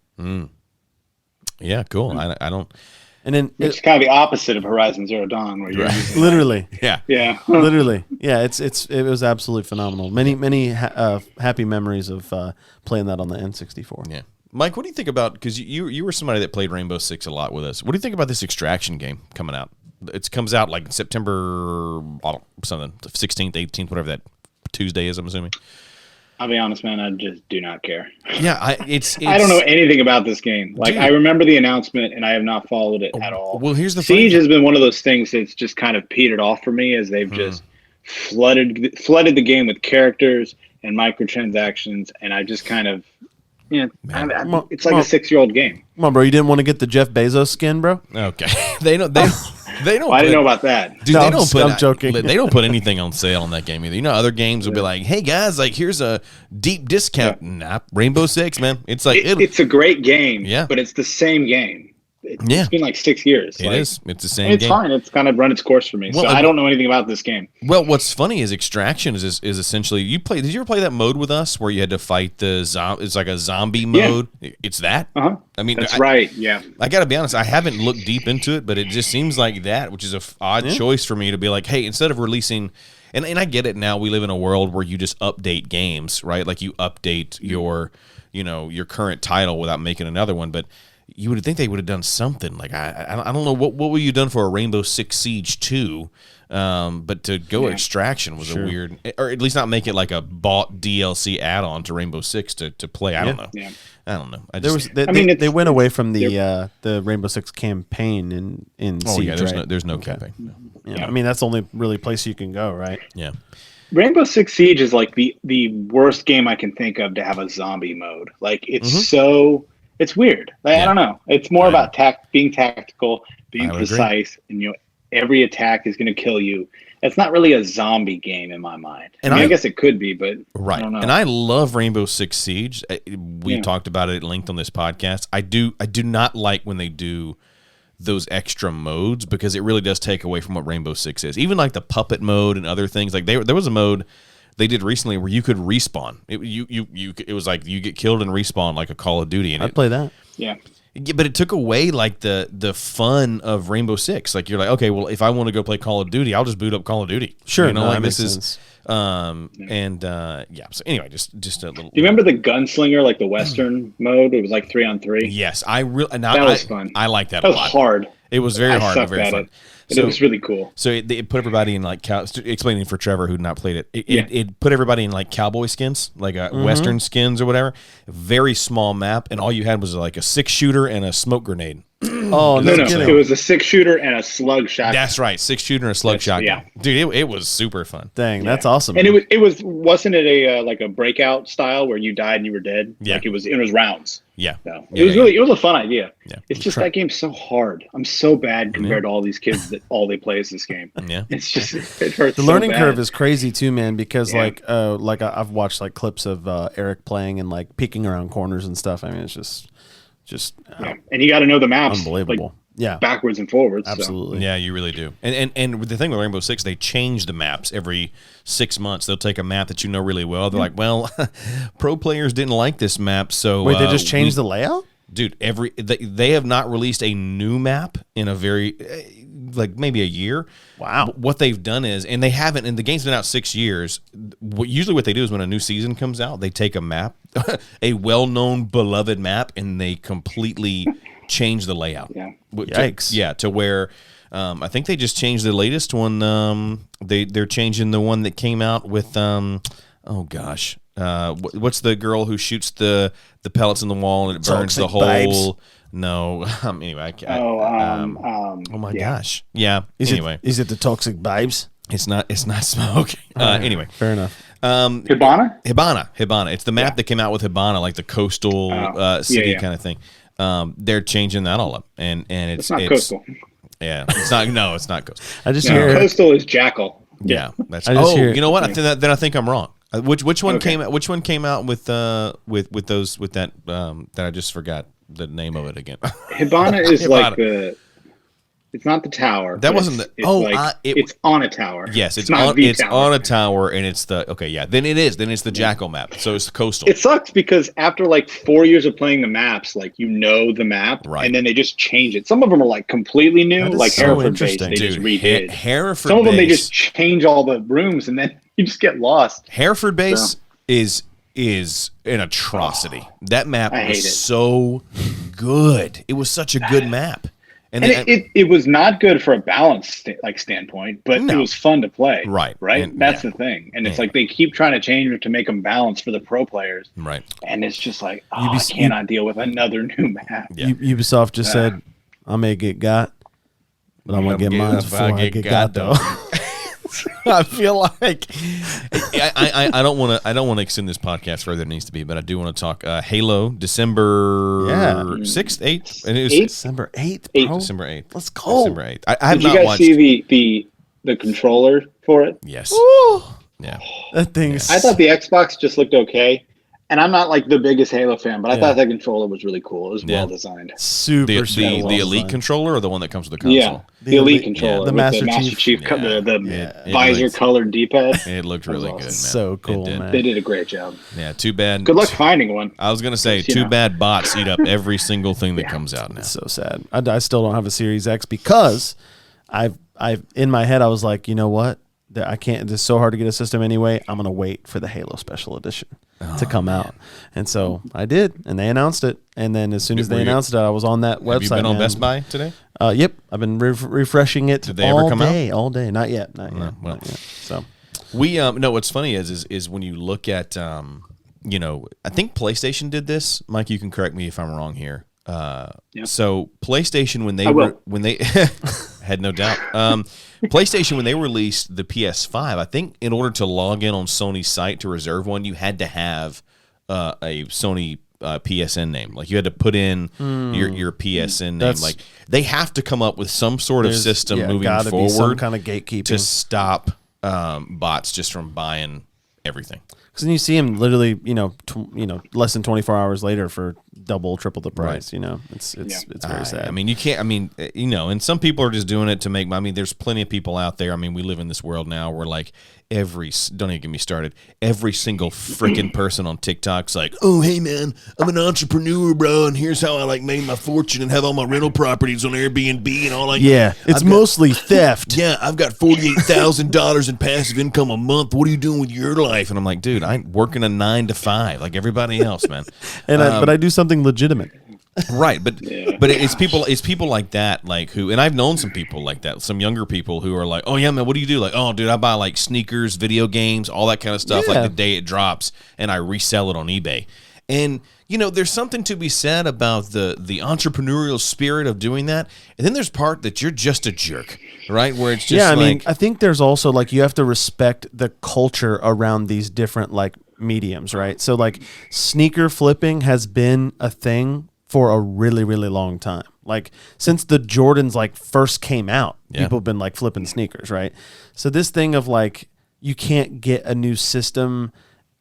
Speaker 1: Yeah, cool. I don't.
Speaker 2: And then
Speaker 3: it's kind of the opposite of Horizon Zero Dawn, where you're using
Speaker 2: literally,
Speaker 3: yeah,
Speaker 2: literally, yeah. It was absolutely phenomenal. Many happy memories of playing that on the N64.
Speaker 1: Yeah, Mike, what do you think about? Because you were somebody that played Rainbow Six a lot with us. What do you think about this Extraction game coming out? It comes out like September something, 16th, 18th, whatever that Tuesday is. I'm assuming.
Speaker 3: I'll be honest, man. I just do not care.
Speaker 1: Yeah, I don't
Speaker 3: know anything about this game. Like, dude, I remember the announcement, and I have not followed it at all.
Speaker 1: Well, here's the
Speaker 3: Siege has been one of those things that's just kind of petered off for me, as they've just flooded the game with characters and microtransactions, and I just kind of, it's like a 6-year-old game.
Speaker 2: Come on, bro. You didn't want to get the Jeff Bezos skin, bro?
Speaker 1: Okay, they don't. Well,
Speaker 3: I didn't know about that.
Speaker 1: Dude,
Speaker 2: no, I'm joking.
Speaker 1: They don't put anything on sale on that game either. You know, other games will be like, "Hey guys, like here's a deep discount." Yeah. Nah, Rainbow Six, man. It's like
Speaker 3: it's a great game.
Speaker 1: Yeah,
Speaker 3: but it's the same game. It's been like 6 years.
Speaker 1: It is. It's the same.
Speaker 3: It's game. Fine. It's kind of run its course for me. Well, so I don't know anything about this game.
Speaker 1: Well, what's funny is Extraction is essentially Did you ever play that mode with us where you had to fight the zombie? It's like a zombie mode. Yeah. It's that.
Speaker 3: I mean, that's right. Yeah.
Speaker 1: I got to be honest. I haven't looked deep into it, but it just seems like that, which is a odd choice for me to be like, hey, instead of releasing. And I get it now. We live in a world where you just update games, right? Like you update your current title without making another one, but. You would think they would have done something like I don't know what would you done for a Rainbow Six Siege 2, but to go Extraction was a weird, or at least not make it like a bought DLC add-on to Rainbow Six to play. I don't know. Yeah. I don't know.
Speaker 2: They went away from the Rainbow Six campaign in Siege.
Speaker 1: Yeah, there's no campaign. No.
Speaker 2: Yeah, I mean that's the only really place you can go, right?
Speaker 1: Yeah.
Speaker 3: Rainbow Six Siege is like the worst game I can think of to have a zombie mode. Like it's so. It's weird. I don't know. It's more about being tactical, being precise, and every attack is going to kill you. It's not really a zombie game in my mind. And I guess it could be, but I don't know.
Speaker 1: And I love Rainbow Six Siege. We talked about it at length on this podcast. I do not like when they do those extra modes because it really does take away from what Rainbow Six is. Even like the puppet mode and other things. Like there was a mode they did recently where you could respawn. It was like you get killed and respawn like a Call of Duty. And
Speaker 2: I'd play that.
Speaker 3: Yeah.
Speaker 1: Yeah, but it took away like the fun of Rainbow Six. Like you're like, okay, well, if I want to go play Call of Duty, I'll just boot up Call of Duty.
Speaker 2: Sure,
Speaker 1: you know,
Speaker 2: no,
Speaker 1: like
Speaker 2: that
Speaker 1: this
Speaker 2: makes
Speaker 1: is,
Speaker 2: sense.
Speaker 1: yeah. So anyway, just a little.
Speaker 3: Do you remember the Gunslinger, like the Western mode? It was like 3-on-3.
Speaker 1: Yes, I really.
Speaker 3: That was fun.
Speaker 1: I like that.
Speaker 3: That
Speaker 1: a
Speaker 3: was
Speaker 1: lot.
Speaker 3: hard.
Speaker 1: It was very hard, but
Speaker 3: sucked
Speaker 1: very
Speaker 3: at
Speaker 1: fun.
Speaker 3: it. But it was really cool.
Speaker 1: So it put everybody in like explaining for Trevor who'd not played it.
Speaker 3: Yeah.
Speaker 1: It put everybody in like cowboy skins, like Western skins or whatever. Very small map, and all you had was like a 6-shooter and a smoke grenade.
Speaker 2: Oh,
Speaker 3: No,
Speaker 2: kidding.
Speaker 3: it was a 6-shooter and a slug shotgun.
Speaker 1: That's right, 6-shooter and a slug shotgun.
Speaker 3: Yeah.
Speaker 1: Dude, it was super fun.
Speaker 2: Dang, that's awesome.
Speaker 3: And wasn't it a like a breakout style where you died and you were dead?
Speaker 1: Yeah.
Speaker 3: Like it was rounds.
Speaker 1: Yeah,
Speaker 3: So
Speaker 1: yeah,
Speaker 3: it was a fun idea.
Speaker 1: Yeah.
Speaker 3: It's just that game's so hard. I'm so bad compared to all these kids that all they play is this game.
Speaker 1: Yeah.
Speaker 3: It's just it hurts.
Speaker 2: The
Speaker 3: so
Speaker 2: learning
Speaker 3: bad.
Speaker 2: curve is crazy too, man. Because
Speaker 3: Yeah.
Speaker 2: like I've watched like clips of Eric playing and like peeking around corners and stuff. I mean, it's just
Speaker 3: Yeah. And you got to know the maps.
Speaker 2: unbelievable.
Speaker 3: Like,
Speaker 2: Yeah,
Speaker 3: backwards and forwards. so.
Speaker 2: absolutely.
Speaker 1: Yeah, you really do. And the thing with Rainbow Six, they change the maps every 6 months. They'll take a map that you know really well. They're like, well, pro players didn't like this map, so
Speaker 2: Wait, they just changed the layout?
Speaker 1: dude. They have not released a new map in a very like maybe a year.
Speaker 2: Wow.
Speaker 1: But what they've done is, and they haven't, and the game's been out 6 years. Usually, what they do is when a new season comes out, they take a map, a well-known, beloved map, and they completely change the layout.
Speaker 3: Yeah.
Speaker 2: Yikes.
Speaker 1: To where I think they just changed the latest one. They're changing the one that came out with oh gosh, what's the girl who shoots the pellets in the wall and it burns
Speaker 2: Toxic
Speaker 1: the whole?
Speaker 2: Vibes.
Speaker 1: No, anyway.
Speaker 3: Oh
Speaker 1: my
Speaker 3: yeah.
Speaker 1: gosh, yeah. Anyway,
Speaker 2: Is it the toxic vibes?
Speaker 1: it's not smoke. Anyway,
Speaker 2: Fair enough.
Speaker 3: Hibana?
Speaker 1: It's the map that came out with Hibana, like the coastal city kind of thing. They're changing that all up, and
Speaker 3: It's not coastal.
Speaker 1: Yeah, it's not. No, it's not coastal.
Speaker 2: I just
Speaker 3: No,
Speaker 2: hear
Speaker 3: coastal is Jackal.
Speaker 1: Yeah, that's.
Speaker 2: I just hear-
Speaker 1: you know what? Then I think I'm wrong. Which one
Speaker 3: Okay.
Speaker 1: came out? Which one came out with that that I just forgot the name of it again.
Speaker 3: Hibana is
Speaker 1: Hibana.
Speaker 3: like the. It's not the tower.
Speaker 1: That
Speaker 3: but
Speaker 1: wasn't
Speaker 3: it's,
Speaker 1: the-
Speaker 3: it's
Speaker 1: oh,
Speaker 3: like,
Speaker 1: it-
Speaker 3: it's on a tower.
Speaker 1: Yes, it's
Speaker 3: not
Speaker 1: on.
Speaker 3: the
Speaker 1: It's
Speaker 3: tower.
Speaker 1: on a tower, and it's the okay. Yeah, then it is. Then it's the Jackal map. So it's the coastal.
Speaker 3: It sucks because after like 4 years of playing the maps, like you know the map,
Speaker 1: Right.
Speaker 3: and then they just change it. Some of them are like completely new,
Speaker 2: That is
Speaker 3: like
Speaker 2: so
Speaker 3: Hereford base.
Speaker 2: interesting.
Speaker 3: They just redid.
Speaker 1: Hereford.
Speaker 3: Some of them they
Speaker 1: base-
Speaker 3: just change all the rooms, and then you just get lost.
Speaker 1: Hereford base is an atrocity. That map
Speaker 3: I hate
Speaker 1: was
Speaker 3: it.
Speaker 1: so good. It was such a good map.
Speaker 3: And it was not good for a balance standpoint, but
Speaker 1: No.
Speaker 3: it was fun to play.
Speaker 1: Right.
Speaker 3: Right.
Speaker 1: And-
Speaker 3: That's
Speaker 1: yeah.
Speaker 3: the thing. And it's
Speaker 1: Yeah.
Speaker 3: like they keep trying to change it to make them balanced for the pro players.
Speaker 1: right.
Speaker 3: And it's just like, I cannot deal with another new map.
Speaker 1: Yeah.
Speaker 2: Ubisoft just said, I may get got, but I'm going to get mine before I get got, though.
Speaker 1: I feel like I don't want to extend this podcast further than it needs to be, but I do want to talk Halo December 6th, 8th, and it was
Speaker 2: December 8th, bro.
Speaker 1: December 8th.
Speaker 2: Let's go.
Speaker 1: December 8th. I have
Speaker 3: Did you
Speaker 1: not
Speaker 3: guys
Speaker 1: watched.
Speaker 3: see the controller for it?
Speaker 1: Yes.
Speaker 2: Woo.
Speaker 1: Yeah.
Speaker 2: That thing's...
Speaker 3: I thought the Xbox just looked okay. And I'm not like the biggest Halo fan, but I
Speaker 2: Yeah.
Speaker 3: thought that controller was really cool. It was
Speaker 1: Yeah.
Speaker 3: well designed.
Speaker 2: super,
Speaker 1: The
Speaker 2: super well
Speaker 1: Elite
Speaker 2: designed.
Speaker 1: controller or the one that comes with the console?
Speaker 3: Yeah, the Elite controller,
Speaker 2: the
Speaker 3: with
Speaker 2: Master
Speaker 3: the Master
Speaker 2: Chief.
Speaker 3: Chief,
Speaker 1: Yeah.
Speaker 3: the
Speaker 1: Yeah.
Speaker 3: visor
Speaker 1: It
Speaker 3: colored D-pad.
Speaker 1: It looked really good, man.
Speaker 2: So
Speaker 1: It
Speaker 2: cool,
Speaker 1: did.
Speaker 2: man.
Speaker 3: They did a great job.
Speaker 1: Yeah. Too bad.
Speaker 3: Good luck finding one.
Speaker 1: I was gonna say,
Speaker 3: You
Speaker 1: too
Speaker 3: know.
Speaker 1: bad bots eat up every single thing that comes out now.
Speaker 2: It's so sad. I still don't have a Series X because I've in my head I was like, you know what? I can't. It's so hard to get a system anyway. I'm gonna wait for the Halo Special Edition to come out, and so I did, and they announced it. And then as soon as
Speaker 1: Were
Speaker 2: they
Speaker 1: you-
Speaker 2: announced it, I was on that website.
Speaker 1: Have you been on
Speaker 2: man.
Speaker 1: Best Buy today?
Speaker 2: Yep, I've been refreshing it.
Speaker 1: Did they ever come out?
Speaker 2: All day. Not yet. Not yet.
Speaker 1: well.
Speaker 2: Not yet. So
Speaker 1: We no. What's funny is when you look at you know, I think PlayStation did this. Mike, you can correct me if I'm wrong here. So PlayStation when they
Speaker 3: I will.
Speaker 1: when they had no doubt. PlayStation when they released the PS5, I think in order to log in on Sony's site to reserve one, you had to have a Sony PSN name. Like you had to put in your PSN name.
Speaker 2: That's-
Speaker 1: Like they have to come up with some sort of system moving
Speaker 2: gotta be some
Speaker 1: forward
Speaker 2: kind of gatekeeping.
Speaker 1: to stop bots just from buying everything.
Speaker 2: Because then you see him literally, less than 24 hours later for double, triple the price. You know, it's very sad.
Speaker 1: I mean, you can't. I mean, you know, and some people are just doing it to make. I mean, there's plenty of people out there. I mean, we live in this world now where like don't even get me started. Every single freaking person on TikTok's like, oh hey man, I'm an entrepreneur, bro, and here's how I like made my fortune and have all my rental properties on Airbnb and all like.
Speaker 2: Yeah, it's mostly theft.
Speaker 1: Yeah, I've got $48,000 in passive income a month. What are you doing with your life? And I'm like, dude, I'm working a 9 to 5 like everybody else, man.
Speaker 2: And but I do something legitimate.
Speaker 1: Right, but it's people like that, like who, and I've known some people like that, some younger people who are like, oh yeah man, what do you do? Like, oh dude, I buy like sneakers, video games, all that kind of stuff, like the day it drops, and I resell it on eBay. And you know, there's something to be said about the entrepreneurial spirit of doing that. And then there's part that you're just a jerk, right? Where it's just
Speaker 2: I mean, I think there's also like you have to respect the culture around these different like mediums, right? So like sneaker flipping has been a thing for a really, really long time. Like since the Jordans like first came out, people have been like flipping sneakers, right? So this thing of like you can't get a new system.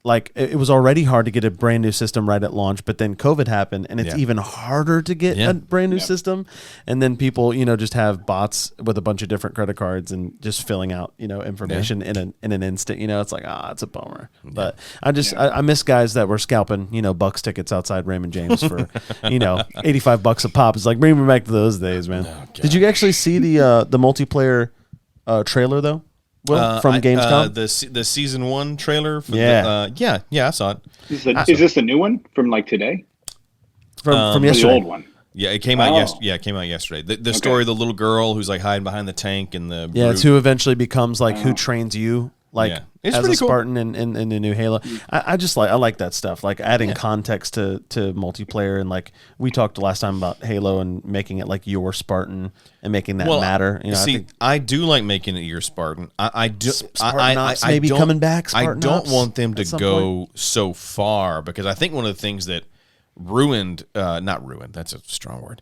Speaker 2: Like it was already hard to get a brand new system right at launch, but then COVID happened and it's even harder to get a brand new system. And then people, you know, just have bots with a bunch of different credit cards and just filling out, you know, information in an instant, you know, it's like, it's a bummer. But I miss guys that were scalping, you know, Bucks tickets outside Raymond James for, you know, $85 a pop. It's like, bring me back to those days, man. Oh, did you actually see the multiplayer trailer though? Well, from Gamescom,
Speaker 1: the season 1 trailer. For I saw it.
Speaker 3: Is this the new one from like today?
Speaker 2: From yesterday,
Speaker 3: the old one.
Speaker 1: Yeah, it came out. It came out yesterday. The story of the little girl who's like hiding behind the tank and the
Speaker 2: it's who eventually becomes like who trains you. Like
Speaker 1: it's
Speaker 2: as a
Speaker 1: cool.
Speaker 2: Spartan in the new Halo. I just like that stuff, like adding context to multiplayer, and like we talked last time about Halo and making it like your Spartan and making that matter. You know,
Speaker 1: I do like making it your Spartan. I do.
Speaker 2: Spartanops maybe coming back.
Speaker 1: I don't want them to go so far because I think one of the things that not ruined. That's a strong word.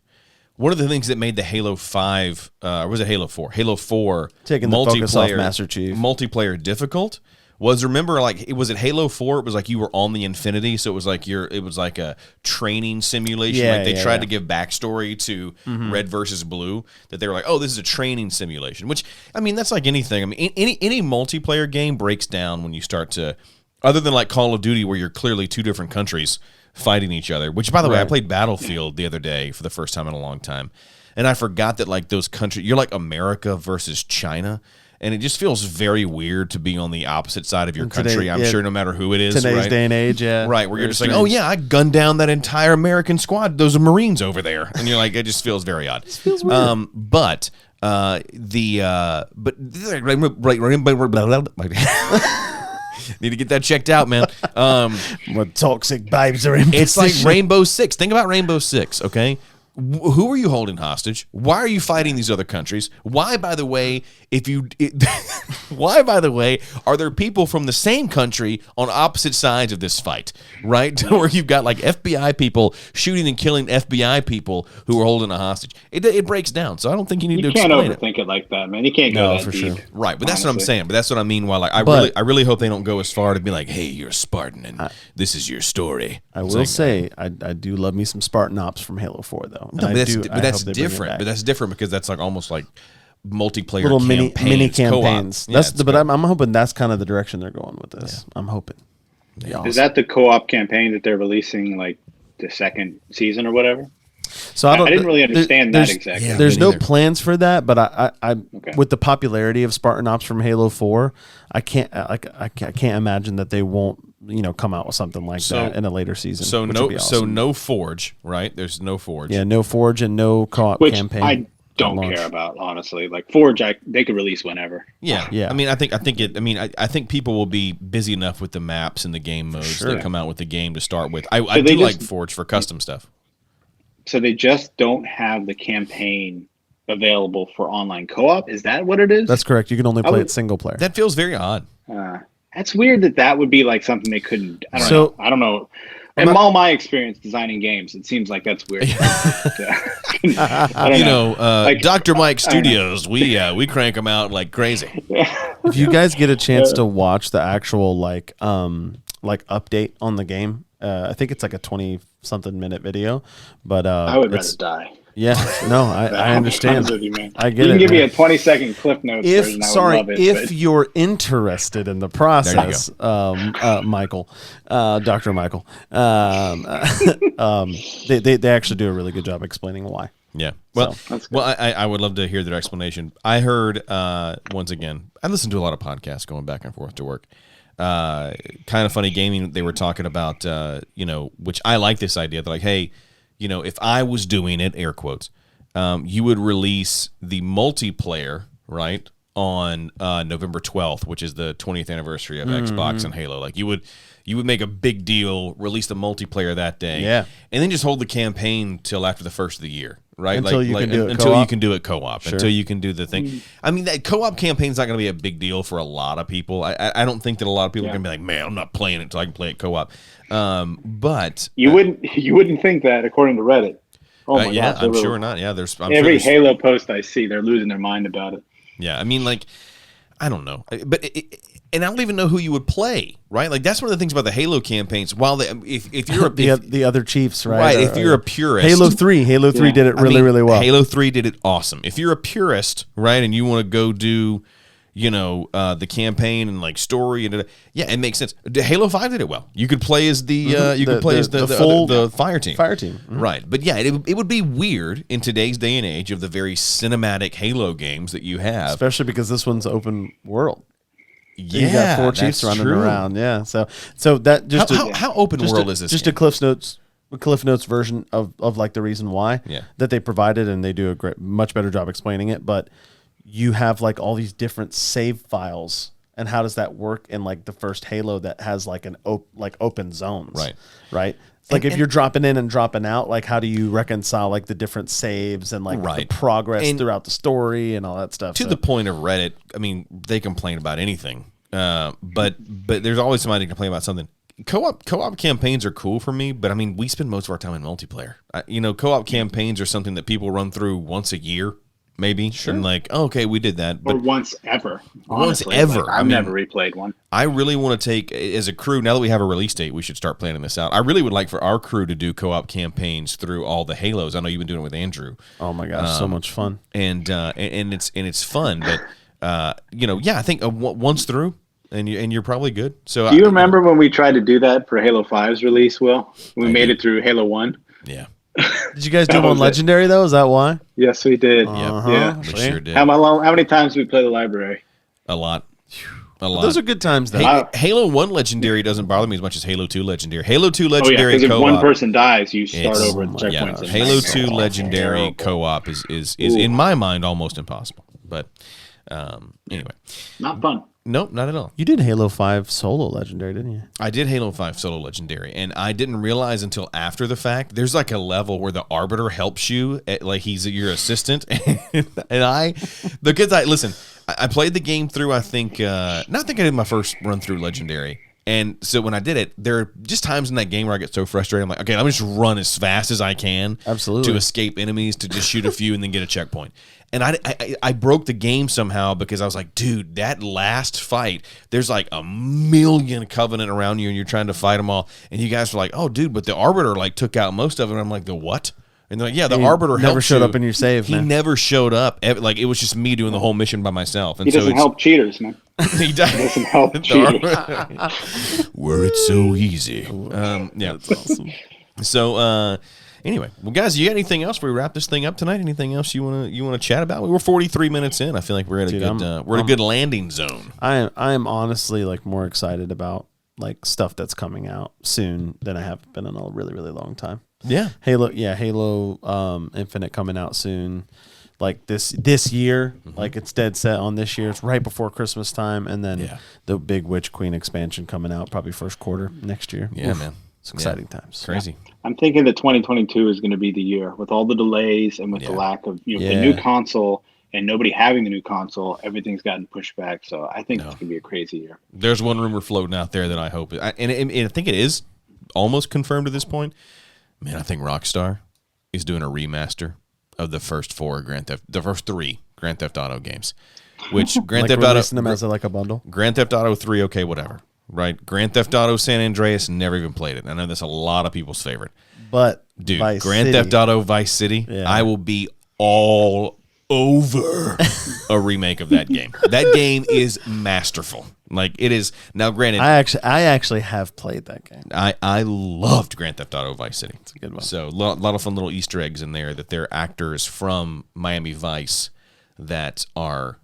Speaker 1: One of the things that made the Halo 5, or was it Halo 4? Halo 4
Speaker 2: taking the focus off Master Chief
Speaker 1: multiplayer difficult was, remember, like was it Halo 4? It was like you were on the Infinity, so it was like it was like a training simulation. Like they tried to give backstory to Red versus Blue, that they were like, oh, this is a training simulation. Which, I mean, that's like anything. I mean, any multiplayer game breaks down when you start to, other than like Call of Duty, where you're clearly two different countries fighting each other, which, by the way, I played Battlefield the other day for the first time in a long time, and I forgot that like those countries, you're like America versus China, and it just feels very weird to be on the opposite side of your country. I'm sure no matter who it is,
Speaker 2: today's day and age,
Speaker 1: right, where you're just like, oh yeah, I gunned down that entire American squad, those are Marines over there, and you're like, it just feels very odd.
Speaker 2: It feels weird.
Speaker 1: Need to get that checked out, man.
Speaker 2: What toxic babes are in
Speaker 1: It's like Rainbow Six. Think about Rainbow Six, okay? Who are you holding hostage? Why are you fighting these other countries? Why, by the way, why, by the way, are there people from the same country on opposite sides of this fight, right? Where you've got like FBI people shooting and killing FBI people who are holding a hostage. It breaks down, so I don't think you need to explain it.
Speaker 3: You can't overthink it like that, man. You can't go that deep.
Speaker 1: Sure. Right, but that's what I'm saying. But that's what I mean. While like I really hope they don't go as far to be like, hey, you're a Spartan and this is your story.
Speaker 2: I will say I do love me some Spartanops from Halo 4 though.
Speaker 1: No, but that's different. But that's different because that's like almost like multiplayer
Speaker 2: little
Speaker 1: mini
Speaker 2: campaigns. But I'm hoping that's kind of the direction they're going with this. Yeah. I'm hoping.
Speaker 3: Awesome. Is that the co-op campaign that they're releasing like the second season or whatever?
Speaker 2: So
Speaker 3: I didn't really understand that exactly.
Speaker 2: Yeah, there's no plans for that, but I with the popularity of Spartanops from Halo 4, I can't imagine that they won't come out with something like that in a later season.
Speaker 1: So no Forge, right? There's no Forge.
Speaker 2: Yeah, no Forge and no co-op campaign.
Speaker 3: I don't care about, honestly. Like Forge, they could release whenever.
Speaker 1: Yeah. I mean, I think people will be busy enough with the maps and the game modes that come out with the game to start with. I do like Forge for custom stuff.
Speaker 3: So they just don't have the campaign available for online co-op? Is that what it is?
Speaker 2: That's correct. You can only play it single player.
Speaker 1: That feels very odd.
Speaker 3: That's weird that would be like something they couldn't. I don't know. In all my experience designing games, it seems like that's weird.
Speaker 1: Dr. Mike Studios, we crank them out like crazy.
Speaker 2: If you guys get a chance to watch the actual like update on the game, I think it's like a 20-something minute video, but
Speaker 3: I would rather die.
Speaker 2: Yeah, no, I understand.
Speaker 3: With you, man.
Speaker 2: I get it.
Speaker 3: You can give me
Speaker 2: man.
Speaker 3: a 20-second Cliff Notes version. I would love it,
Speaker 2: If you're interested in the process, Michael, Dr. Michael, they actually do a really good job explaining why.
Speaker 1: Yeah. Well,
Speaker 3: So,
Speaker 1: I would love to hear their explanation. I heard, once again, I listen to a lot of podcasts going back and forth to work. Kind of Funny Gaming, they were talking about, which I like this idea. They're like, hey, if I was doing it, air quotes, you would release the multiplayer, right, on November 12th, which is the 20th anniversary of Xbox and Halo. Like you would make a big deal, release the multiplayer that day, and then just hold the campaign till after the first of the year, right?
Speaker 2: Until you can do it
Speaker 1: until
Speaker 2: co-op?
Speaker 1: you can do it co-op,
Speaker 2: Sure.
Speaker 1: until you can do the thing. I mean, that co-op campaign's not going to be a big deal for a lot of people. I don't think that a lot of people are going to be like, man, I'm not playing it until I can play it co-op. But
Speaker 3: you wouldn't think that according to Reddit. Oh my
Speaker 1: yeah,
Speaker 3: gosh,
Speaker 1: I'm sure not. Yeah, I'm
Speaker 3: every
Speaker 1: sure
Speaker 3: Halo post I see, they're losing their mind about it.
Speaker 1: Yeah, I mean, like, I don't know, but and I don't even know who you would play, right? Like that's one of the things about the Halo campaigns. While if you're
Speaker 2: the other Chiefs, right?
Speaker 1: Right, if you're a purist,
Speaker 2: Halo 3 did it really well.
Speaker 1: Halo 3 did it awesome. If you're a purist, right, and you want to go do, the campaign and like story and it makes sense. Halo 5 did it well. You could play as the fire team.
Speaker 2: Fire team. Mm-hmm.
Speaker 1: Right. But yeah, it would be weird in today's day and age of the very cinematic Halo games that you have.
Speaker 2: Especially because this one's open world.
Speaker 1: Yeah,
Speaker 2: you got 4 Chiefs running around. Yeah. So that just
Speaker 1: how open world is this?
Speaker 2: Just
Speaker 1: game?
Speaker 2: a Cliff Notes version of like the reason why that they provided, and they do a much better job explaining it. But you have like all these different save files, and how does that work in like the first Halo that has like open zones, right? It's like if you're dropping in and dropping out, like how do you reconcile like the different saves and like the progress throughout the story and all that stuff?
Speaker 1: To the point of Reddit, I mean, they complain about anything, but there's always somebody to complain about something. Co-op campaigns are cool for me, but I mean, we spend most of our time in multiplayer. Co-op campaigns are something that people run through once a year. Maybe. Sure. And like, okay, we did that. But
Speaker 3: or once ever.
Speaker 1: Honestly. Once ever.
Speaker 3: I've never replayed one.
Speaker 1: I really want to take, as a crew, now that we have a release date, we should start planning this out. I really would like for our crew to do co-op campaigns through all the Halos. I know you've been doing it with Andrew.
Speaker 2: Oh my gosh, so much fun.
Speaker 1: And it's fun. But, I think once through, and you're probably good. So
Speaker 3: do you remember when we tried to do that for Halo 5's release, Will? We made it through Halo 1?
Speaker 1: Yeah.
Speaker 2: Did you guys do them on Legendary though? Is that why?
Speaker 3: Yes, we did.
Speaker 1: Yeah, we sure did.
Speaker 3: How many times did we play the library?
Speaker 1: A lot.
Speaker 2: Those are good times though.
Speaker 1: Halo 1 Legendary doesn't bother me as much as Halo 2 Legendary. Halo 2 Legendary
Speaker 3: because
Speaker 1: co-op.
Speaker 3: If one person dies, you start over at the checkpoints.
Speaker 1: Halo 2 Legendary co-op is in my mind almost impossible. But anyway.
Speaker 3: Not fun.
Speaker 1: Nope, not at all.
Speaker 2: You did Halo 5 solo Legendary, didn't you?
Speaker 1: I did Halo 5 solo Legendary, and I didn't realize until after the fact, there's like a level where the Arbiter helps you, like he's your assistant, and I played the game through, I think I did my first run through Legendary, and so when I did it, there are just times in that game where I get so frustrated, I'm like, okay, let me just run as fast as I can to escape enemies, to just shoot a few and then get a checkpoint. And I broke the game somehow because I was like, dude, that last fight, there's like a million Covenant around you and you're trying to fight them all. And you guys were like, oh, dude, but the Arbiter like took out most of it. And I'm like, the what? And they're like, yeah, the Arbiter
Speaker 2: never showed up in your save, man.
Speaker 1: He never showed up. Like, it was just me doing the whole mission by myself. And
Speaker 3: he doesn't help cheaters, man.
Speaker 1: He doesn't
Speaker 3: help cheaters.
Speaker 1: Were it so easy. Yeah.
Speaker 2: That's awesome.
Speaker 1: So, anyway, well, guys, you got anything else? We wrap this thing up tonight. Anything else you want to chat about? We were 43 minutes in. I feel like we're at a good landing zone.
Speaker 2: I am honestly like more excited about like stuff that's coming out soon than I have been in a really, really long time.
Speaker 1: Yeah,
Speaker 2: Halo Infinite coming out soon. Like this year, like it's dead set on this year. It's right before Christmas time, and then the big Witch Queen expansion coming out probably first quarter next year.
Speaker 1: Yeah, man.
Speaker 2: It's exciting times.
Speaker 1: Crazy.
Speaker 3: I'm thinking that 2022 is going to be the year with all the delays and with the lack of the new console and nobody having the new console. Everything's gotten pushed back, so I think it's going to be a crazy year.
Speaker 1: There's one rumor floating out there that I hope, and I think it is almost confirmed at this point. Man, I think Rockstar is doing a remaster of the first three Grand Theft Auto games, which Grand Theft Auto
Speaker 2: them as like a bundle.
Speaker 1: Grand Theft Auto 3, okay, whatever. right? Grand Theft Auto San Andreas, never even played it. I know that's a lot of people's favorite.
Speaker 2: But
Speaker 1: Dude,
Speaker 2: Vice
Speaker 1: Grand
Speaker 2: City,
Speaker 1: Theft Auto Vice City,
Speaker 2: Yeah.
Speaker 1: I will be all over a remake of that game. That game is masterful. Like it is now. Granted,
Speaker 2: I actually have played that game.
Speaker 1: I loved Grand Theft Auto Vice City.
Speaker 2: It's a good one.
Speaker 1: So a lot of fun little Easter eggs in there that they're actors from Miami Vice that are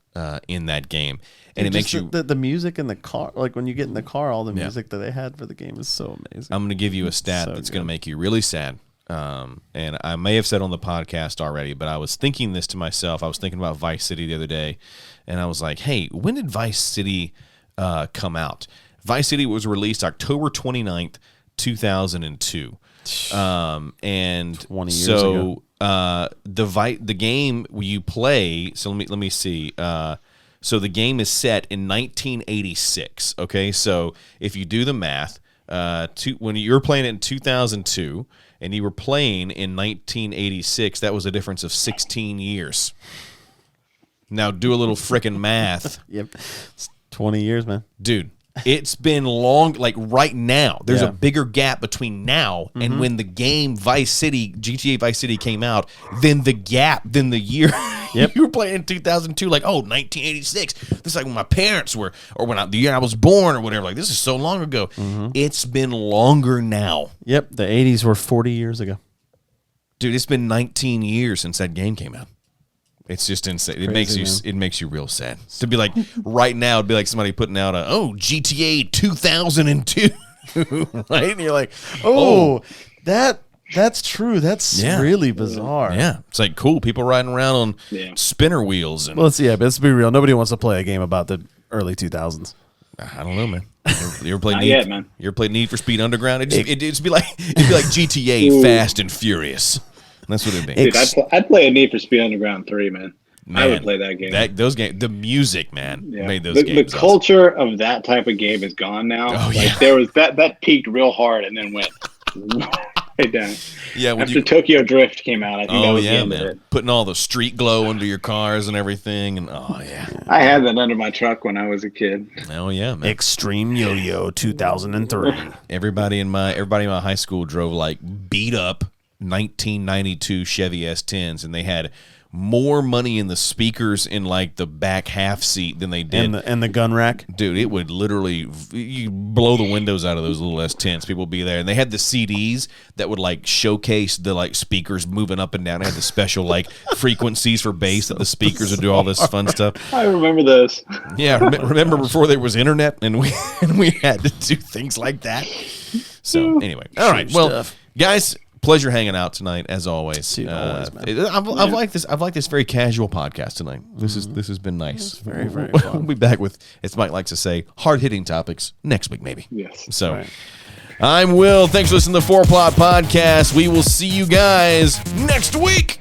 Speaker 1: in that game, and it makes you.
Speaker 2: The music in the car, like when you get in the car, all the music that they had for the game is so amazing.
Speaker 1: I'm going to give you a stat
Speaker 2: So
Speaker 1: that's
Speaker 2: good.
Speaker 1: going to make you really sad. And I may have said on the podcast already, but I was thinking this to myself. I was thinking about Vice City the other day, and I was like, hey, when did Vice City come out? Vice City was released October 29th, 2002. And
Speaker 2: 20 years
Speaker 1: so the game you play, so let me see. So the game is set in 1986, okay? So if you do the math, when you were playing it in 2002 and you were playing in 1986, that was a difference of 16 years. Now do a little frickin' math.
Speaker 2: Yep, it's 20 years, man.
Speaker 1: Dude, it's been long, like right now. There's
Speaker 2: Yeah.
Speaker 1: a bigger gap between now and when the game GTA Vice City came out than the year
Speaker 2: Yep.
Speaker 1: you were playing in 2002. Like, 1986. This is like when my parents were, or the year I was born or whatever. Like, this is so long ago. It's been longer now.
Speaker 2: Yep, the 80s were 40 years ago.
Speaker 1: Dude, it's been 19 years since that game came out. It's just insane.
Speaker 2: Crazy,
Speaker 1: It makes you real sad. To be like right now, it'd be like somebody putting out GTA 2002, right? And you're like,
Speaker 2: That's true. That's
Speaker 1: Yeah.
Speaker 2: really bizarre.
Speaker 1: yeah, it's like cool. People riding around on
Speaker 3: Yeah.
Speaker 1: spinner wheels, and
Speaker 2: Well, but let's be real. Nobody wants to play a game about the early 2000s.
Speaker 1: I don't know, man. You ever played
Speaker 3: Not
Speaker 1: Need?
Speaker 3: yet, man.
Speaker 1: You ever played Need for Speed Underground? It'd be like GTA Fast and Furious. That's what it'd be.
Speaker 3: Dude, I'd play a Need for Speed Underground 3, man. I would
Speaker 1: Man,
Speaker 3: play that game.
Speaker 1: Those games, the music, man,
Speaker 3: Yeah.
Speaker 1: made those
Speaker 3: the
Speaker 1: games. awesome.
Speaker 3: culture of that type of game is gone now.
Speaker 1: Oh,
Speaker 3: Like
Speaker 1: yeah.
Speaker 3: there was that peaked real hard and then went right down.
Speaker 1: Yeah, when
Speaker 3: After Tokyo Drift came out, I think that
Speaker 1: Oh
Speaker 3: was the
Speaker 1: yeah,
Speaker 3: end of
Speaker 1: man!
Speaker 3: it.
Speaker 1: Putting all the street glow under your cars and everything, and
Speaker 3: I had that under my truck when I was a kid.
Speaker 1: oh yeah, man!
Speaker 2: Extreme Yo-Yo 2003.
Speaker 1: Everybody in my high school drove like beat up 1992 Chevy S10s, and they had more money in the speakers in like the back half seat than they did.
Speaker 2: and the gun rack.
Speaker 1: Dude, it would literally you blow the windows out of those little S10s. People would be there, and they had the CDs that would like showcase the like speakers moving up and down. It had the special like frequencies for bass that the speakers would do all this fun stuff.
Speaker 3: I remember those.
Speaker 1: Yeah, remember before there was internet and we had to do things like that. So anyway, all right. Well,
Speaker 2: stuff.
Speaker 1: guys, pleasure hanging out tonight as always.
Speaker 2: Dude, always, man.
Speaker 1: I've liked this. I've liked this very casual podcast tonight. This has been nice.
Speaker 2: very, very
Speaker 1: We'll
Speaker 2: fun.
Speaker 1: be back with, as Mike likes to say, hard hitting topics next week maybe.
Speaker 3: Yes.
Speaker 1: So.
Speaker 2: Right.
Speaker 1: I'm Will. Thanks for listening to the 4 Plot Podcast. We will see you guys next week.